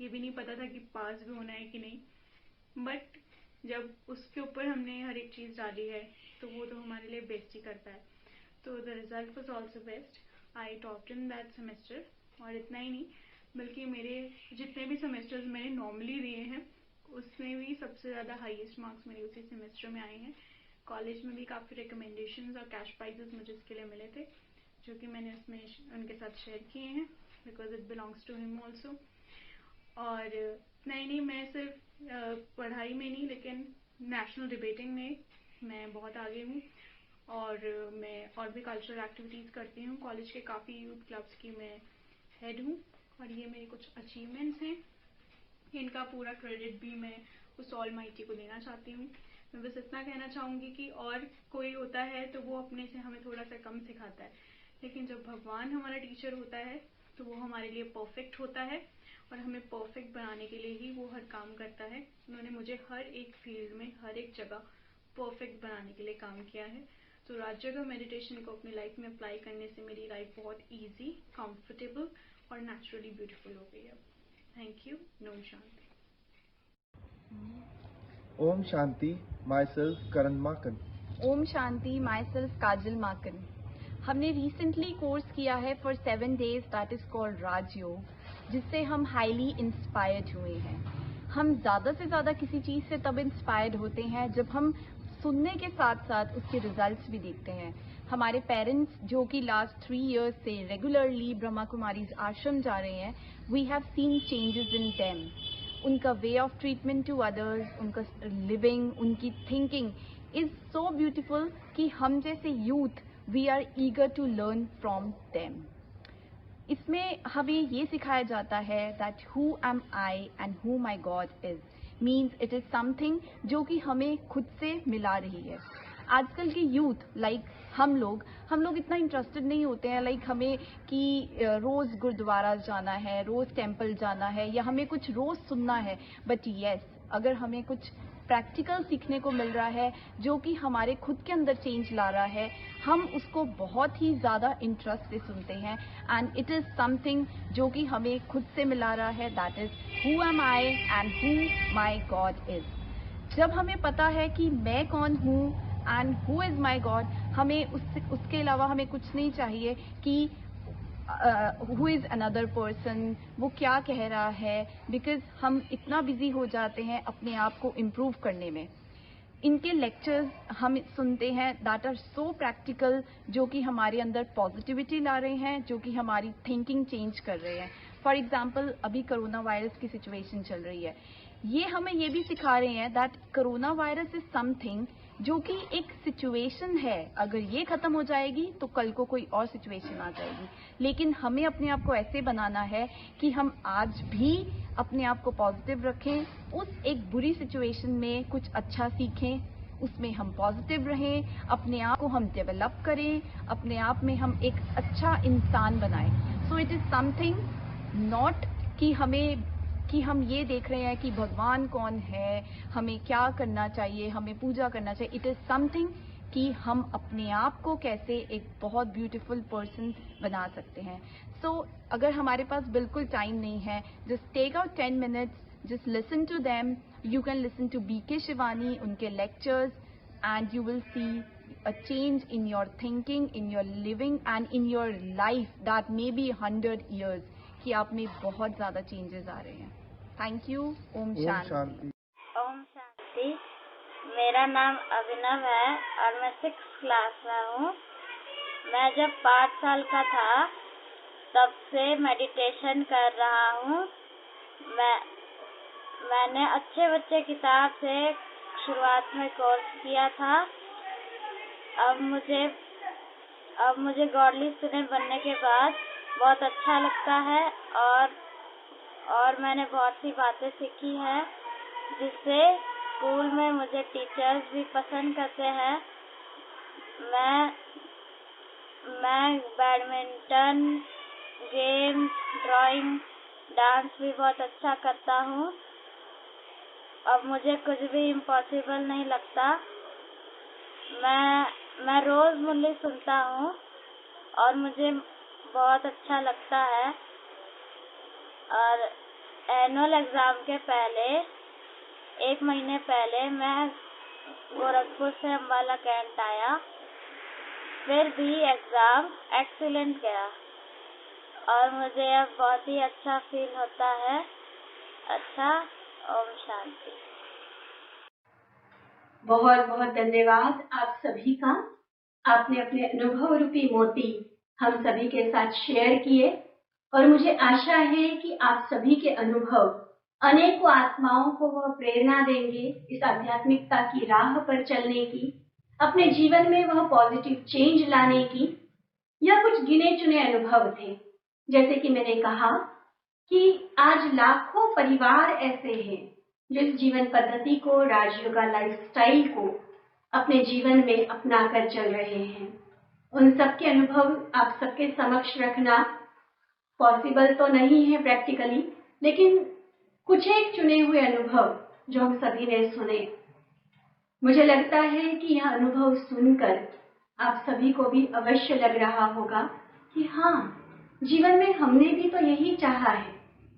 S9: ये भी नहीं पता था कि पास भी होना है कि नहीं। बट जब उसके ऊपर हमने हर एक चीज़ डाली है तो वो तो हमारे लिए बेस्ट ही करता है। तो the result was also best, I topped in that semester. और इतना ही नहीं, बल्कि मेरे जितने भी सेमेस्टर्स मैंने नॉर्मली दिए हैं उसमें भी सबसे ज़्यादा हाईएस्ट मार्क्स मेरे उसी सेमेस्टर में आए हैं। कॉलेज में भी काफ़ी रिकमेंडेशंस और कैश प्राइजेस मुझे इसके लिए मिले थे, जो कि मैंने उसमें उनके साथ शेयर किए हैं, because it belongs to him also. और नहीं, मैं सिर्फ पढ़ाई में नहीं, लेकिन नेशनल डिबेटिंग में मैं बहुत आगे हूँ और मैं और भी कल्चरल एक्टिविटीज़ करती हूँ। कॉलेज के काफ़ी यूथ क्लब्स की मैं हेड हूँ और ये मेरे कुछ अचीवमेंट्स हैं। इनका पूरा क्रेडिट भी मैं उस ऑलमाइटी को देना चाहती हूँ। मैं बस इतना कहना चाहूँगी कि और कोई होता है तो वो अपने से हमें थोड़ा सा कम सिखाता है, लेकिन जब भगवान हमारा टीचर होता है तो वो हमारे लिए परफेक्ट होता है और हमें परफेक्ट बनाने के लिए ही वो हर काम करता है। उन्होंने मुझे हर एक फील्ड में, हर एक जगह परफेक्ट बनाने के लिए काम किया है। तो राजयोगा मेडिटेशन को अपनी लाइफ में अप्लाई करने से मेरी लाइफ बहुत ईजी, कंफर्टेबल और नेचुरली ब्यूटीफुल हो गई है। Thank you. ओम शांति।
S10: ओम शांति। Myself Karan Makan.
S11: ओम शांति। Myself Kajal Makan. हमने रिसेंटली कोर्स किया है for 7 days, that is called Rajyoga, जिससे हम हाईली इंस्पायर्ड हुए हैं। हम ज़्यादा से ज़्यादा किसी चीज़ से तब इंस्पायर्ड होते हैं जब हम सुनने के साथ साथ उसके रिजल्ट्स भी देखते हैं। हमारे पेरेंट्स जो कि लास्ट 3 years से रेगुलरली ब्रह्मा कुमारीज आश्रम जा रहे हैं, we have seen changes in them. उनका way of treatment to others, उनका लिविंग, उनकी थिंकिंग इज सो ब्यूटीफुल कि हम जैसे youth we are eager to learn from them. इसमें हमें ये सिखाया जाता है that who am I and who my God is, means it is something जो कि हमें खुद से मिला रही है। आजकल के यूथ हम लोग इतना इंटरेस्टेड नहीं होते हैं हमें कि रोज़ गुरुद्वारा जाना है, रोज़ टेंपल जाना है या हमें कुछ रोज़ सुनना है। बट यस, अगर हमें कुछ प्रैक्टिकल सीखने को मिल रहा है जो कि हमारे खुद के अंदर चेंज ला रहा है, हम उसको बहुत ही ज़्यादा इंटरेस्ट से सुनते हैं। एंड इट इज़ समथिंग जो कि हमें खुद से मिला रहा है, that is who am I and who my God is. जब हमें पता है कि मैं कौन हूँ and who is my God, हमें उसके अलावा हमें कुछ नहीं चाहिए कि हु इज़ अनदर पर्सन, वो क्या कह रहा है, बिकॉज हम इतना बिजी हो जाते हैं अपने आप को इम्प्रूव करने में। इनके लेक्चर्स हम सुनते हैं दैट आर सो प्रैक्टिकल, जो कि हमारे अंदर पॉजिटिविटी ला रहे हैं, जो कि हमारी थिंकिंग चेंज कर रहे हैं। फॉर एग्जाम्पल, अभी कोरोना वायरस की सिचुएशन चल रही है, ये हमें ये भी सिखा रहे हैं that corona virus is something जो कि एक सिचुएशन है, अगर ये खत्म हो जाएगी तो कल को कोई और सिचुएशन आ जाएगी। लेकिन हमें अपने आप को ऐसे बनाना है कि हम आज भी अपने आप को पॉजिटिव रखें, उस एक बुरी सिचुएशन में कुछ अच्छा सीखें, उसमें हम पॉजिटिव रहें, अपने आप को हम डेवलप करें, अपने आप में हम एक अच्छा इंसान बनाएं। So it is something not कि हम ये देख रहे हैं कि भगवान कौन है, हमें क्या करना चाहिए, हमें पूजा करना चाहिए। इट इज़ समथिंग कि हम अपने आप को कैसे एक बहुत ब्यूटीफुल पर्सन बना सकते हैं। सो अगर हमारे पास बिल्कुल टाइम नहीं है, just take out 10 minutes, just listen to them. You can listen to BK Shivani, उनके lectures, and you will see a change in your thinking, in your living and in your life that may be 100 years, कि आप में बहुत ज़्यादा changes आ रहे हैं। Thank you. ओम शांति।
S12: ओम शांति। मेरा नाम अभिनव है और मैं 6th क्लास में हूँ। मैं जब 5 साल का था तब से मेडिटेशन कर रहा हूँ। मैंने अच्छे बच्चे किताब से शुरुआत में कोर्स किया था। अब मुझे गॉडली स्टूडेंट बनने के बाद बहुत अच्छा लगता है और मैंने बहुत सी बातें सीखी हैं, जिससे स्कूल में मुझे टीचर्स भी पसंद करते हैं। मैं बैडमिंटन, गेम, ड्राइंग, डांस भी बहुत अच्छा करता हूँ। अब मुझे कुछ भी इम्पॉसिबल नहीं लगता। मैं रोज़ मुरली सुनता हूँ और मुझे बहुत अच्छा लगता है। और एनुअल एग्ज़ाम के पहले 1 महीने पहले मैं गोरखपुर से अम्बाला कैंट आया, फिर भी एग्ज़ाम एक्सीलेंट गया और मुझे अब बहुत ही अच्छा फील होता है। अच्छा, ओम शांति।
S1: बहुत बहुत धन्यवाद आप सभी का। आपने अपने अनुभव रूपी मोती हम सभी के साथ शेयर किए और मुझे आशा है कि आप सभी के अनुभव अनेकों आत्माओं को वह प्रेरणा देंगे इस आध्यात्मिकता की राह पर चलने की, अपने जीवन में वह पॉजिटिव चेंज लाने की। यह कुछ गिने चुने अनुभव थे। जैसे कि मैंने कहा कि आज लाखों परिवार ऐसे हैं जो इस जीवन पद्धति को, राजयोगा लाइफस्टाइल को अपने जीवन में अपना कर चल रहे हैं। उन सबके अनुभव आप सबके समक्ष रखना पॉसिबल तो नहीं है प्रैक्टिकली, लेकिन कुछ एक चुने हुए अनुभव जो हम सभी ने सुने, मुझे लगता है कि यह अनुभव सुनकर आप सभी को भी अवश्य लग रहा होगा कि हाँ, जीवन में हमने भी तो यही चाहा है।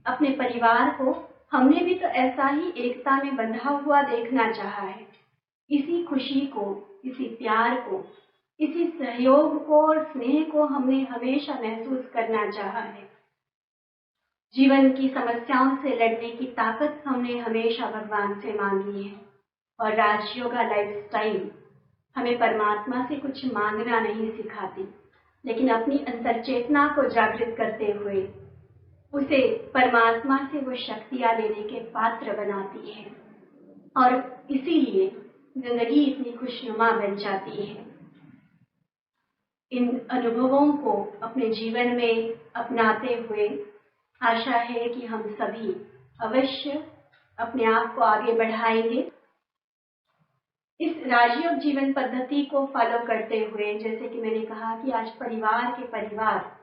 S1: अपने परिवार को हमने भी तो ऐसा ही एकता में बंधा हुआ देखना चाहा है। इसी खुशी को, इसी प्यार को, इसी सहयोग को और स्नेह को हमने हमेशा महसूस करना चाहा है। जीवन की समस्याओं से लड़ने की ताकत हमने हमेशा भगवान से मांगी है और राजयोगा लाइफस्टाइल हमें परमात्मा से कुछ मांगना नहीं सिखाती, लेकिन अपनी अंतर चेतना को जागृत करते हुए उसे परमात्मा से वो शक्तियाँ लेने के पात्र बनाती है और इसीलिए जिंदगी इतनी खुशनुमा बन जाती है। इन अनुभवों को अपने जीवन में अपनाते हुए आशा है कि हम सभी अवश्य अपने आप को आगे बढ़ाएंगे इस राजयोग जीवन पद्धति को फॉलो करते हुए, जैसे कि मैंने कहा कि आज परिवार के परिवार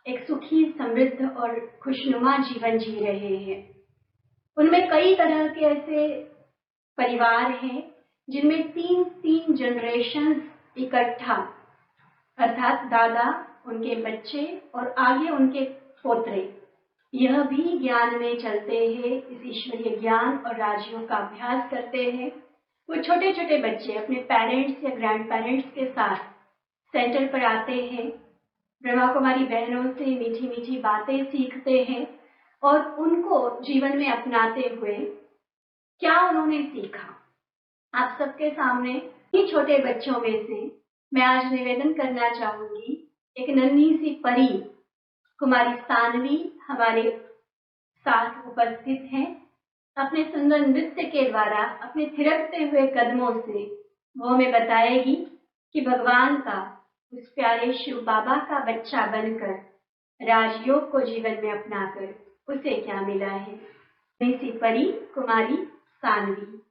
S1: एक सुखी, समृद्ध और खुशनुमा जीवन जी रहे हैं। उनमें कई तरह के ऐसे परिवार हैं जिनमें 3 जनरेशन इकट्ठा, अर्थात दादा, उनके बच्चे और आगे उनके पोतरे, यह भी ज्ञान में चलते हैं, इस ईश्वरीय ज्ञान और राजयोग का अभ्यास करते हैं। वो छोटे छोटे बच्चे अपने पेरेंट्स या ग्रैंड पेरेंट्स के साथ सेंटर पर आते हैं, ब्रह्मा कुमारी बहनों से मीठी मीठी बातें सीखते हैं और उनको जीवन में अपनाते हुए क्या उन्होंने सीखा, आप सबके सामने इन छोटे बच्चों में से मैं आज निवेदन करना चाहूंगी। एक नन्ही सी परी कुमारी सानवी हमारे साथ उपस्थित हैं। अपने सुंदर नृत्य के द्वारा, अपने थिरकते हुए कदमों से वो हमें बताएगी कि भगवान का, उस प्यारे शिव बाबा का बच्चा बनकर राजयोग को जीवन में अपनाकर उसे क्या मिला है। नन्ही सी परी कुमारी सानवी।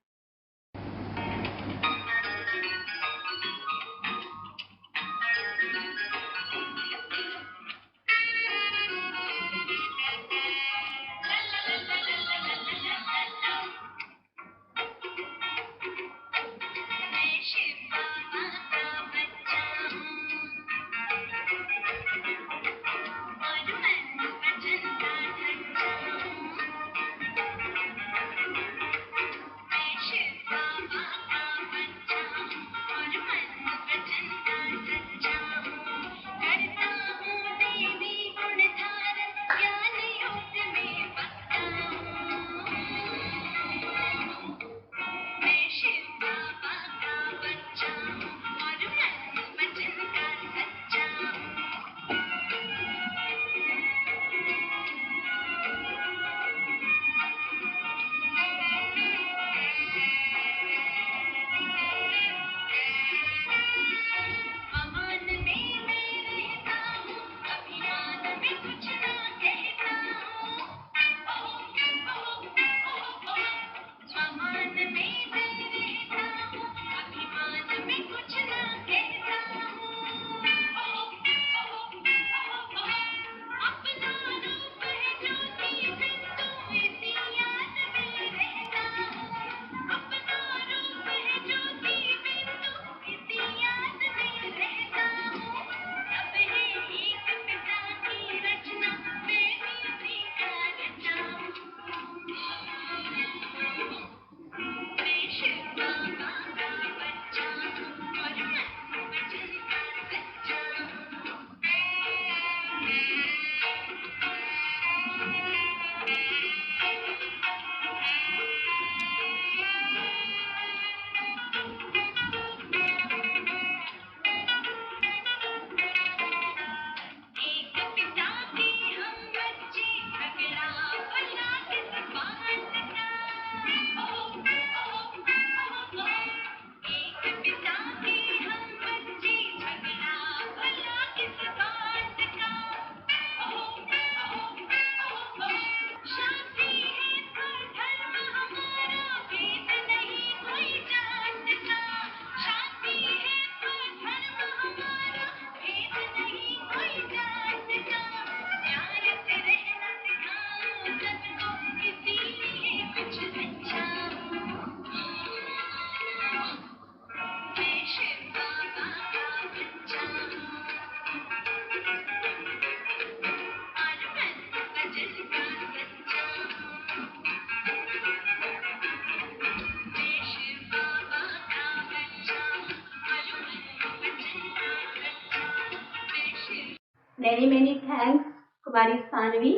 S1: मेनी मेनी थैंक्स कुमारी सानवी,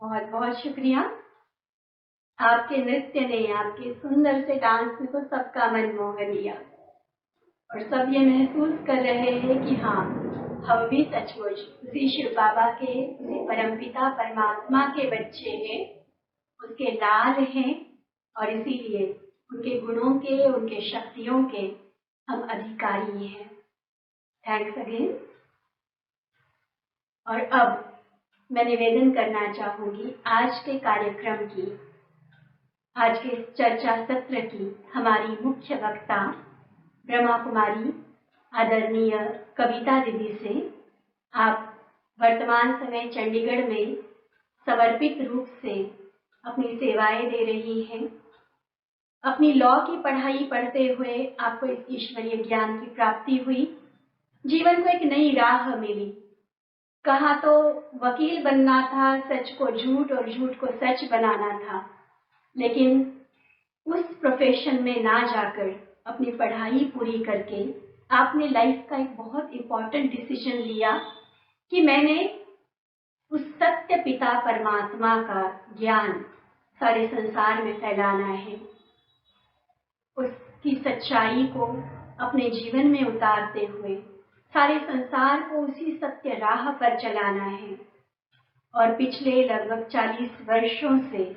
S1: बहुत बहुत शुक्रिया। आपके नृत्य ने, आपके सुंदर से डांस ने तो सबका मन मोह लिया और सब ये महसूस कर रहे हैं कि हाँ, हम भी सचमुच उसी शिव बाबा के, उसी परमपिता परमात्मा के बच्चे हैं, उसके लाल हैं और इसीलिए उनके गुणों के, उनके शक्तियों के हम अधिकारी हैं। Thanks again. और अब मैं निवेदन करना चाहूंगी आज के कार्यक्रम की, आज के चर्चा सत्र की हमारी मुख्य वक्ता ब्रह्मा कुमारी आदरणीय कविता दीदी से आप वर्तमान समय चंडीगढ़ में समर्पित रूप से अपनी सेवाएं दे रही हैं। अपनी लॉ की पढ़ाई पढ़ते हुए आपको इस ईश्वरीय ज्ञान की प्राप्ति हुई, जीवन को एक नई राह मिली। कहाँ तो वकील बनना था, सच को झूठ और झूठ को सच बनाना था, लेकिन उस प्रोफेशन में ना जाकर अपनी पढ़ाई पूरी करके आपने लाइफ का एक बहुत इम्पोर्टेंट डिसीजन लिया कि मैंने उस सत्य पिता परमात्मा का ज्ञान सारे संसार में फैलाना है, उसकी सच्चाई को अपने जीवन में उतारते हुए सारे संसार को उसी सत्य राह पर चलाना है। और पिछले लगभग 40 वर्षों से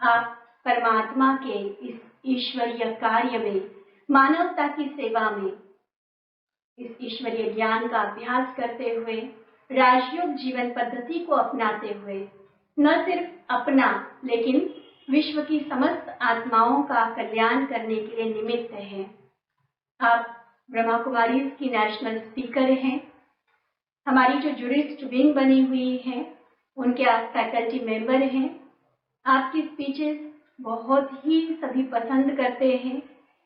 S1: आप परमात्मा के इस ईश्वरीय कार्य में, मानवता की सेवा में, इस ईश्वरीय ज्ञान का अभ्यास करते हुए, राजयोग जीवन पद्धति को अपनाते हुए न सिर्फ अपना लेकिन विश्व की समस्त आत्माओं का कल्याण करने के लिए निमित्त हैं। आप ब्रह्मा कुमारीज की नेशनल स्पीकर हैं। हमारी जो जुरिस्ट विंग बनी हुई है उनके आप फैकल्टी मेंबर हैं। आपकी स्पीचेस बहुत ही सभी पसंद करते हैं।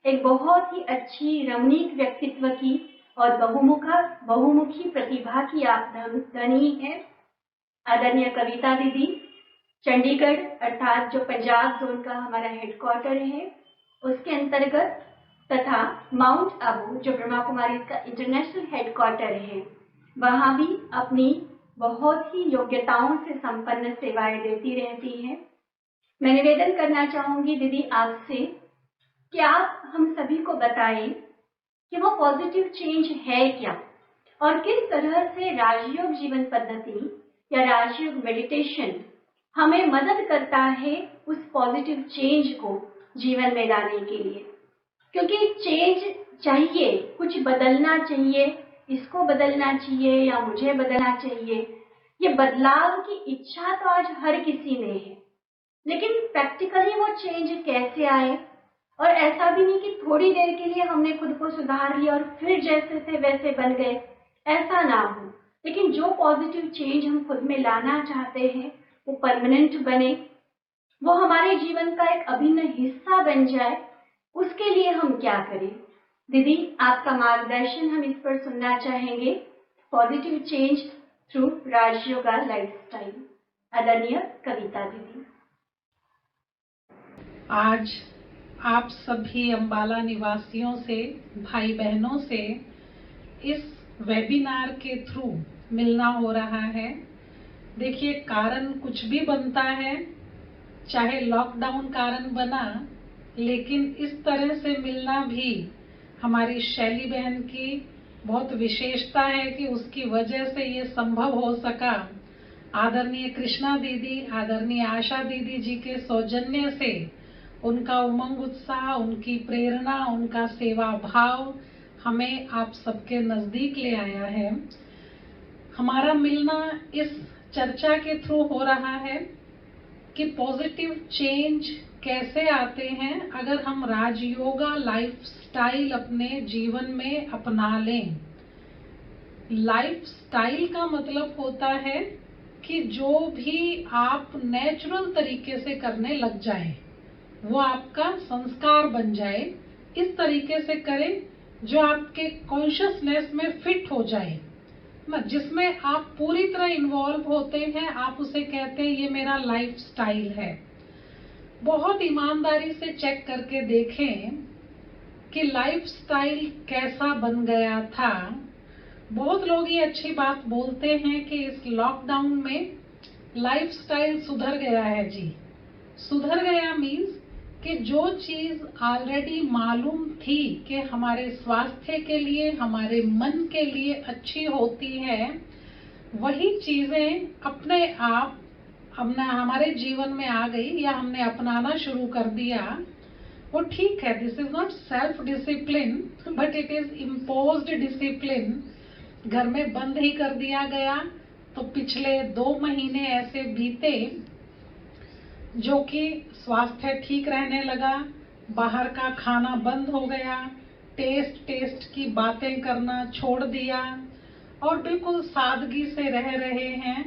S1: एक बहुत ही अच्छी रमणीक व्यक्तित्व की और बहुमुखी प्रतिभा की आप धनी हैं। आदरणीय कविता दीदी, चंडीगढ़ अर्थात जो पंजाब जोन का हमारा हेडक्वार्टर है उसके अंतर्गत, तथा माउंट आबू जो ब्रह्मा कुमारी का इंटरनेशनल हेडक्वार्टर है, वहाँ भी अपनी बहुत ही योग्यताओं से संपन्न सेवाएं देती रहती हैं। मैं निवेदन करना चाहूंगी दीदी आपसे कि आप हम सभी को बताएं कि वो पॉजिटिव चेंज है क्या और किस तरह से राजयोग जीवन पद्धति या राजयोग मेडिटेशन हमें मदद करता है उस पॉजिटिव चेंज को जीवन में लाने के लिए। क्योंकि चेंज चाहिए, कुछ बदलना चाहिए, इसको बदलना चाहिए या मुझे बदलना चाहिए, ये बदलाव की इच्छा तो आज हर किसी में है, लेकिन प्रैक्टिकली वो चेंज कैसे आए। और ऐसा भी नहीं कि थोड़ी देर के लिए हमने खुद को सुधार लिया और फिर जैसे थे वैसे बन गए, ऐसा ना हो। लेकिन जो पॉजिटिव चेंज हम खुद में लाना चाहते हैं वो परमानेंट बने, वो हमारे जीवन का एक अभिन्न हिस्सा बन जाए, उसके लिए हम क्या करें? दीदी आपका मार्गदर्शन हम इस पर सुनना चाहेंगे। Positive change through Rajyoga lifestyle. आदरणीय कविता दीदी।
S13: आज आप सभी अंबाला निवासियों से, भाई बहनों से इस वेबिनार के थ्रू मिलना हो रहा है। देखिए, कारण कुछ भी बनता है, चाहे लॉकडाउन कारण बना, लेकिन इस तरह से मिलना भी हमारी शैली बहन की बहुत विशेषता है कि उसकी वजह से ये संभव हो सका। आदरणीय कृष्णा दीदी, आदरणीय आशा दीदी जी के सौजन्य से उनका उमंग उत्साह, उनकी प्रेरणा, उनका सेवा भाव हमें आप सबके नजदीक ले आया है। हमारा मिलना इस चर्चा के थ्रू हो रहा है कि पॉजिटिव चेंज कैसे आते हैं अगर हम राजयोगा लाइफस्टाइल अपने जीवन में अपना लें। लाइफस्टाइल का मतलब होता है कि जो भी आप नेचुरल तरीके से करने लग जाएं, वो आपका संस्कार बन जाए। इस तरीके से करें जो आपके कॉन्शियसनेस में फिट हो जाए ना, जिसमें आप पूरी तरह इन्वॉल्व होते हैं, आप उसे कहते हैं ये मेरा लाइफस्टाइल है। बहुत ईमानदारी से चेक करके देखें कि लाइफस्टाइल कैसा बन गया था। बहुत लोग ये अच्छी बात बोलते हैं कि इस लॉकडाउन में लाइफस्टाइल सुधर गया है। जी, सुधर गया मीन्स कि जो चीज ऑलरेडी मालूम थी कि हमारे स्वास्थ्य के लिए, हमारे मन के लिए अच्छी होती है, वही चीजें अपने आप हमारे जीवन में आ गई या हमने अपनाना शुरू कर दिया। वो ठीक है, this is not self discipline but it is imposed discipline. घर में बंद ही कर दिया गया तो पिछले 2 महीने ऐसे बीते जो कि स्वास्थ्य ठीक रहने लगा, बाहर का खाना बंद हो गया, टेस्ट की बातें करना छोड़ दिया और बिल्कुल सादगी से रह रहे हैं।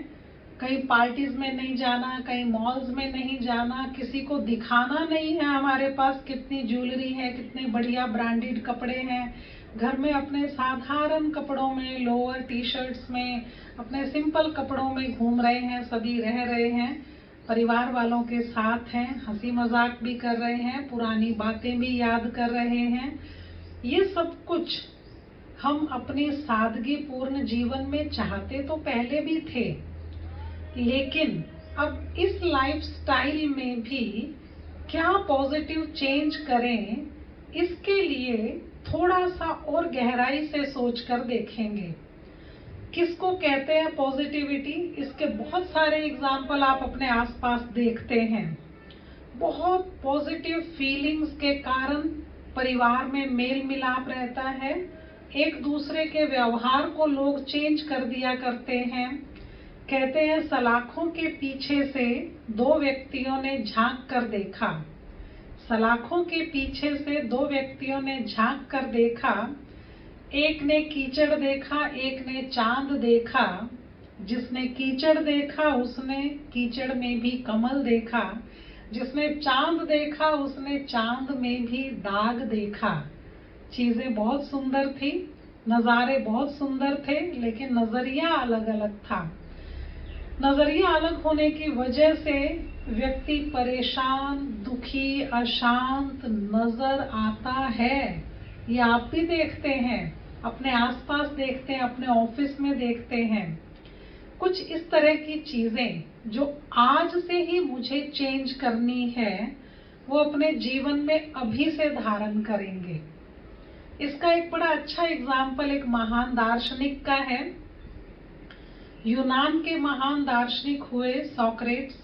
S13: कहीं पार्टीज में नहीं जाना, कहीं मॉल्स में नहीं जाना, किसी को दिखाना नहीं है हमारे पास कितनी ज्वेलरी है, कितने बढ़िया ब्रांडेड कपड़े हैं। घर में अपने साधारण कपड़ों में, लोअर टी शर्ट्स में, अपने सिंपल कपड़ों में घूम रहे हैं, सभी रह रहे हैं, परिवार वालों के साथ हैं, हंसी मजाक भी कर रहे हैं, पुरानी बातें भी याद कर रहे हैं। ये सब कुछ हम अपने सादगी पूर्ण जीवन में चाहते तो पहले भी थे, लेकिन अब इस लाइफस्टाइल में भी क्या पॉजिटिव चेंज करें, इसके लिए थोड़ा सा और गहराई से सोचकर देखेंगे। किसको कहते हैं पॉजिटिविटी? इसके बहुत सारे एग्जाम्पल आप अपने आसपास देखते हैं। बहुत पॉजिटिव फीलिंग्स के कारण परिवार में मेल मिलाप रहता है, एक दूसरे के व्यवहार को लोग चेंज कर दिया करते हैं। कहते हैं सलाखों के पीछे से दो व्यक्तियों ने झांक कर देखा। सलाखों के पीछे से दो व्यक्तियों ने झांक कर देखा, एक ने कीचड़ देखा, एक ने चांद देखा। जिसने कीचड़ देखा उसने कीचड़ में भी कमल देखा, जिसने चांद देखा उसने चांद में भी दाग देखा। चीजें बहुत सुंदर थी, नजारे बहुत सुंदर थे, लेकिन नजरिया अलग अलग था। नजरिया अलग होने की वजह से व्यक्ति परेशान, दुखी, अशांत नजर आता है। ये आप भी देखते हैं, अपने आसपास देखते हैं, अपने ऑफिस में देखते हैं। कुछ इस तरह की चीजें जो आज से ही मुझे चेंज करनी है, वो अपने जीवन में अभी से धारण करेंगे। इसका एक बड़ा अच्छा एग्जाम्पल एक महान दार्शनिक का है। यूनान के महान दार्शनिक हुए सोक्रेट्स।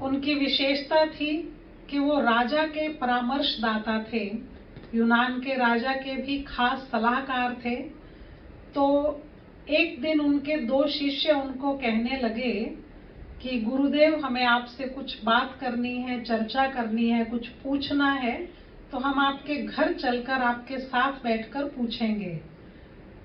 S13: उनकी विशेषता थी कि वो राजा के परामर्शदाता थे, यूनान के राजा के भी खास सलाहकार थे। तो एक दिन उनके दो शिष्य उनको कहने लगे कि गुरुदेव, हमें आपसे कुछ बात करनी है, चर्चा करनी है, कुछ पूछना है, तो हम आपके घर चलकर आपके साथ बैठकर पूछेंगे।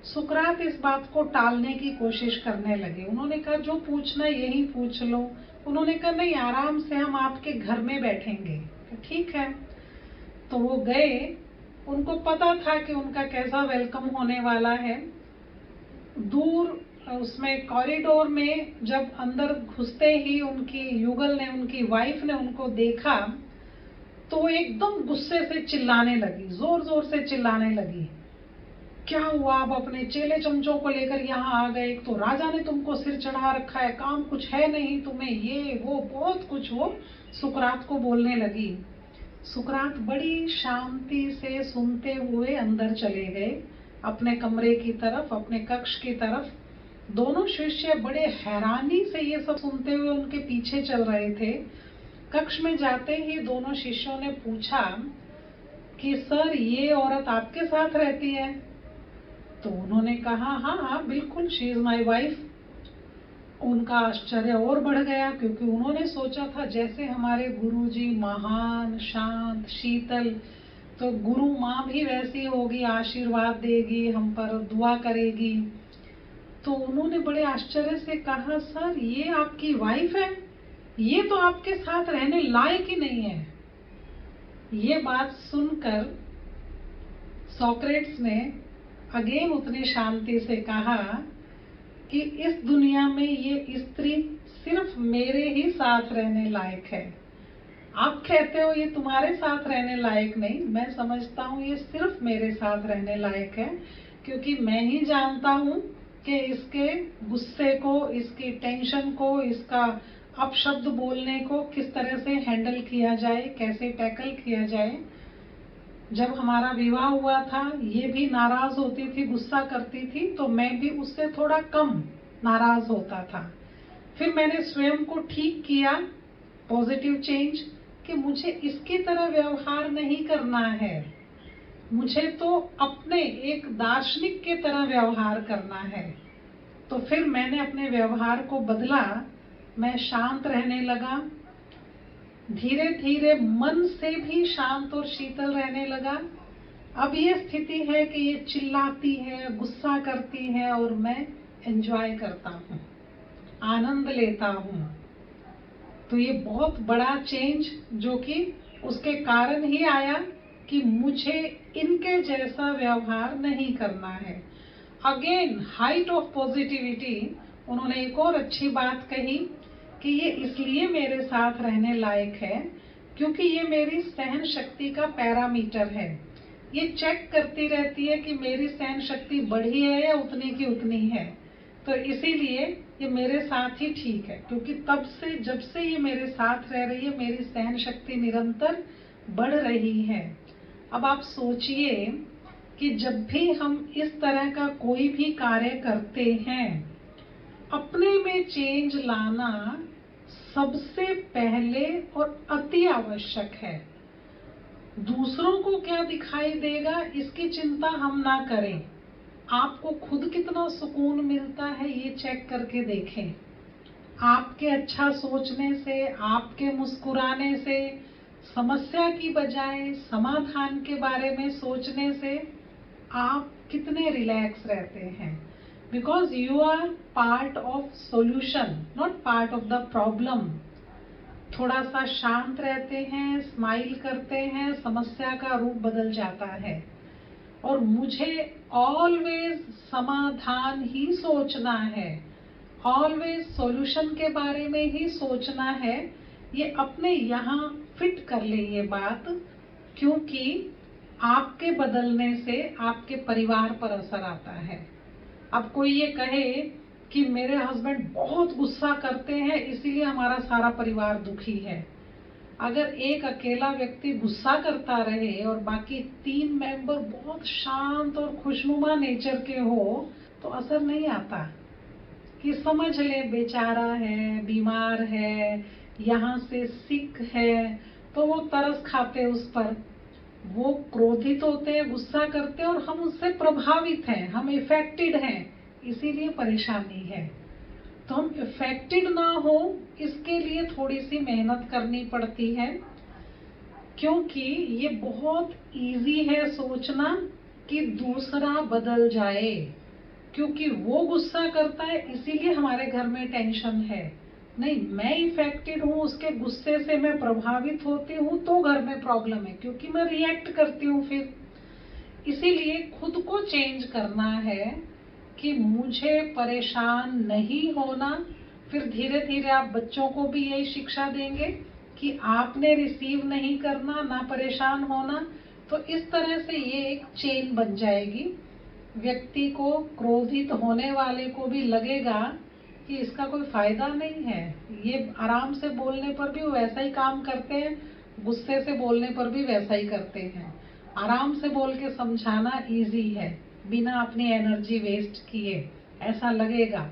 S13: सुकरात इस बात को टालने की कोशिश करने लगे। उन्होंने कहा जो पूछना है यही पूछ लो। उन्होंने कहा नहीं, आराम से हम आपके घर में बैठेंगे। ठीक है। तो वो गए, उनको पता था कि उनका कैसा वेलकम होने वाला है। दूर उसमें कॉरिडोर में जब अंदर घुसते ही उनकी युगल ने, उनकी वाइफ ने उनको देखा तो वो एकदम गुस्से से चिल्लाने लगी, जोर जोर से चिल्लाने लगी। क्या हुआ? आप अपने चेले चमचों को लेकर यहाँ आ गए, तो राजा ने तुमको सिर चढ़ा रखा है, काम कुछ है नहीं तुम्हें, ये वो बहुत कुछ वो सुकरात को बोलने लगी। सुकरात बड़ी शांति से सुनते हुए अंदर चले गए अपने कमरे की तरफ, अपने कक्ष की तरफ। दोनों शिष्य बड़े हैरानी से ये सब सुनते हुए उनके पीछे चल रहे थे। कक्ष में जाते ही दोनों शिष्यों ने पूछा कि सर, ये औरत आपके साथ रहती है? तो उन्होंने कहा हाँ हाँ बिल्कुल, शी इज माई वाइफ। उनका आश्चर्य और बढ़ गया, क्योंकि उन्होंने सोचा था जैसे हमारे गुरुजी महान, शांत, शीतल, तो गुरु माँ भी वैसी होगी, आशीर्वाद देगी, हम पर दुआ करेगी। तो उन्होंने बड़े आश्चर्य से कहा सर, ये आपकी वाइफ है? ये तो आपके साथ रहने लायक ही नहीं है। ये बात सुनकर सोक्रेट्स ने अगेन उतनी शांति से कहा कि इस दुनिया में ये स्त्री सिर्फ मेरे ही साथ रहने लायक है। आप कहते हो ये तुम्हारे साथ रहने लायक नहीं, मैं समझता हूँ ये सिर्फ मेरे साथ रहने लायक है, क्योंकि मैं ही जानता हूँ कि इसके गुस्से को, इसकी टेंशन को, इसका अपशब्द बोलने को किस तरह से हैंडल किया जाए, कैसे टैकल किया जाए। जब हमारा विवाह हुआ था, ये भी नाराज होती थी, गुस्सा करती थी, तो मैं भी उससे थोड़ा कम नाराज होता था। फिर मैंने स्वयं को ठीक किया, पॉजिटिव चेंज, कि मुझे इसकी तरह व्यवहार नहीं करना है, मुझे तो अपने एक दार्शनिक के तरह व्यवहार करना है। तो फिर मैंने अपने व्यवहार को बदला, मैं शांत रहने लगा, धीरे धीरे मन से भी शांत और शीतल रहने लगा। अब ये स्थिति है कि ये चिल्लाती है, गुस्सा करती है और मैं एंजॉय करता हूँ, आनंद लेता हूँ। तो ये बहुत बड़ा चेंज जो कि उसके कारण ही आया कि मुझे इनके जैसा व्यवहार नहीं करना है। अगेन हाइट ऑफ पॉजिटिविटी, उन्होंने एक और अच्छी बात कही कि ये इसलिए मेरे साथ रहने लायक है क्योंकि ये मेरी सहन शक्ति का पैरामीटर है। ये चेक करती रहती है कि मेरी सहन शक्ति बढ़ी है या उतनी की उतनी है। तो इसीलिए ये मेरे साथ ही ठीक है, क्योंकि जब से ये मेरे साथ रह रही है मेरी सहन शक्ति निरंतर बढ़ रही है। अब आप सोचिए कि जब भी हम इस तरह का कोई भी कार्य करते हैं, अपने में चेंज लाना सबसे पहले और अति आवश्यक है। दूसरों को क्या दिखाई देगा इसकी चिंता हम ना करें। आपको खुद कितना सुकून मिलता है ये चेक करके देखें। आपके अच्छा सोचने से, आपके मुस्कुराने से, समस्या की बजाय समाधान के बारे में सोचने से आप कितने रिलैक्स रहते हैं। Because you are part of solution, not part of the problem. थोड़ा सा शांत रहते हैं, स्माइल करते हैं, समस्या का रूप बदल जाता है। और मुझे ऑलवेज समाधान ही सोचना है, ऑलवेज सॉल्यूशन के बारे में ही सोचना है। ये अपने यहाँ फिट कर ले ये बात, क्योंकि आपके बदलने से आपके परिवार पर असर आता है। अब कोई ये कहे कि मेरे हस्बैंड बहुत गुस्सा करते हैं इसीलिए हमारा सारा परिवार दुखी है। अगर एक अकेला व्यक्ति गुस्सा करता रहे और बाकी 3 मेंबर बहुत शांत और खुशनुमा नेचर के हो तो असर नहीं आता। कि समझ ले बेचारा है, बीमार है, यहाँ से सिक है, तो वो तरस खाते उस पर, वो क्रोधित होते हैं, गुस्सा करते हैं और हम उससे प्रभावित हैं, हम इफेक्टेड हैं, इसीलिए परेशानी है। तो हम इफेक्टेड ना हो इसके लिए थोड़ी सी मेहनत करनी पड़ती है, क्योंकि ये बहुत इजी है सोचना कि दूसरा बदल जाए, क्योंकि वो गुस्सा करता है इसीलिए हमारे घर में टेंशन है। नहीं, मैं इफेक्टेड हूँ, उसके गुस्से से मैं प्रभावित होती हूँ तो घर में प्रॉब्लम है, क्योंकि मैं रिएक्ट करती हूँ फिर। इसीलिए खुद को चेंज करना है कि मुझे परेशान नहीं होना। फिर धीरे धीरे आप बच्चों को भी यही शिक्षा देंगे कि आपने रिसीव नहीं करना, ना परेशान होना। तो इस तरह से ये एक चेन बन जाएगी। व्यक्ति को, क्रोधित होने वाले को भी लगेगा कि इसका कोई फायदा नहीं है, ये आराम से बोलने पर भी वैसा ही काम करते हैं, गुस्से से बोलने पर भी वैसा ही करते हैं। आराम से बोल के समझाना इजी है, बिना अपनी एनर्जी वेस्ट किए, ऐसा लगेगा।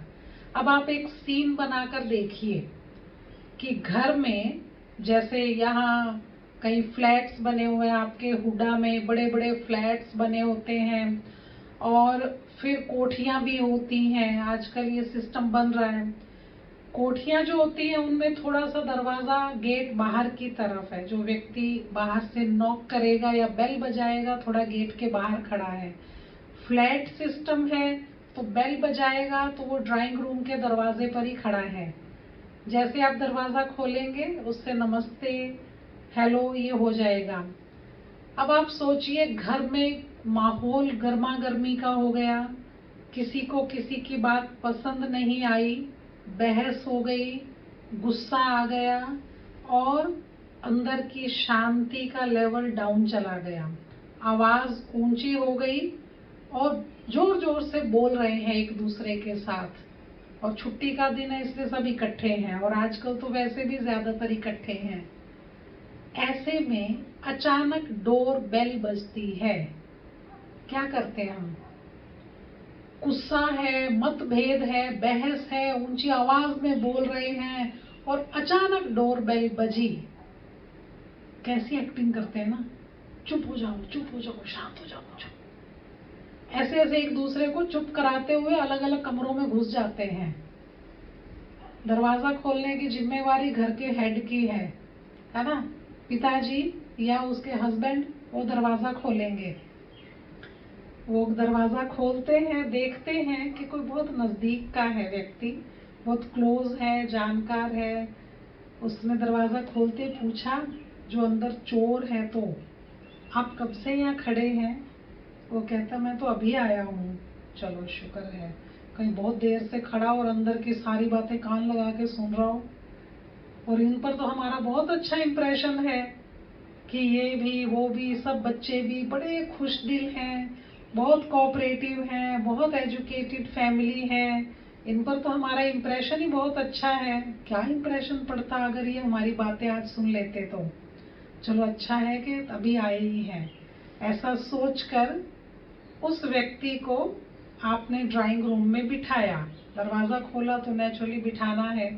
S13: अब आप एक सीन बनाकर देखिए कि घर में, जैसे यहाँ कई फ्लैट्स बने हुए हैं, आपके हुडा में बड़े बड़े फ्लैट्स बने होते हैं और फिर कोठियां भी होती हैं। आजकल ये सिस्टम बन रहा है। कोठियां जो होती हैं उनमें थोड़ा सा दरवाजा, गेट बाहर की तरफ है। जो व्यक्ति बाहर से नॉक करेगा या बेल बजाएगा थोड़ा गेट के बाहर खड़ा है। फ्लैट सिस्टम है तो बेल बजाएगा तो वो ड्राइंग रूम के दरवाजे पर ही खड़ा है। जैसे आप दरवाजा खोलेंगे उससे नमस्ते, हेलो ये हो जाएगा। अब आप सोचिए घर में माहौल गर्मा गर्मी का हो गया, किसी को किसी की बात पसंद नहीं आई, बहस हो गई, गुस्सा आ गया और अंदर की शांति का लेवल डाउन चला गया, आवाज ऊंची हो गई और जोर जोर से बोल रहे हैं एक दूसरे के साथ। और छुट्टी का दिन है इसलिए सब इकट्ठे हैं और आजकल तो वैसे भी ज्यादातर इकट्ठे हैं। ऐसे में अचानक डोर बेल बजती है, क्या करते हैं हम? गुस्सा है, मतभेद है, बहस है, ऊंची आवाज में बोल रहे हैं और अचानक डोर बेल बजी। कैसी एक्टिंग करते हैं ना, चुप हो जाओ, चुप हो जाओ, शांत हो जाओ, चुप। ऐसे ऐसे एक दूसरे को चुप कराते हुए अलग अलग कमरों में घुस जाते हैं। दरवाजा खोलने की जिम्मेवारी घर के हेड की है ना? पिताजी या उसके हस्बैंड वो दरवाजा खोलेंगे, वो दरवाज़ा खोलते हैं, देखते हैं कि कोई बहुत नज़दीक का है व्यक्ति, बहुत क्लोज है, जानकार है। उसने दरवाज़ा खोलते पूछा जो अंदर चोर है, तो आप कब से यहाँ खड़े हैं? वो कहता मैं तो अभी आया हूँ। चलो शुक्र है, कहीं बहुत देर से खड़ा और अंदर की सारी बातें कान लगा के सुन रहा हो। और इन पर तो हमारा बहुत अच्छा इम्प्रेशन है कि ये भी वो भी सब बच्चे भी बड़े खुश दिल हैं, बहुत कोऑपरेटिव हैं, बहुत एजुकेटेड फैमिली है। इन पर तो हमारा इम्प्रेशन ही बहुत अच्छा है। क्या इम्प्रेशन पड़ता अगर ये हमारी बातें आज सुन लेते तो। चलो अच्छा है कि अभी आए ही हैं। ऐसा सोचकर उस व्यक्ति को आपने ड्राइंग रूम में बिठाया। दरवाज़ा खोला तो नेचुरली बिठाना है।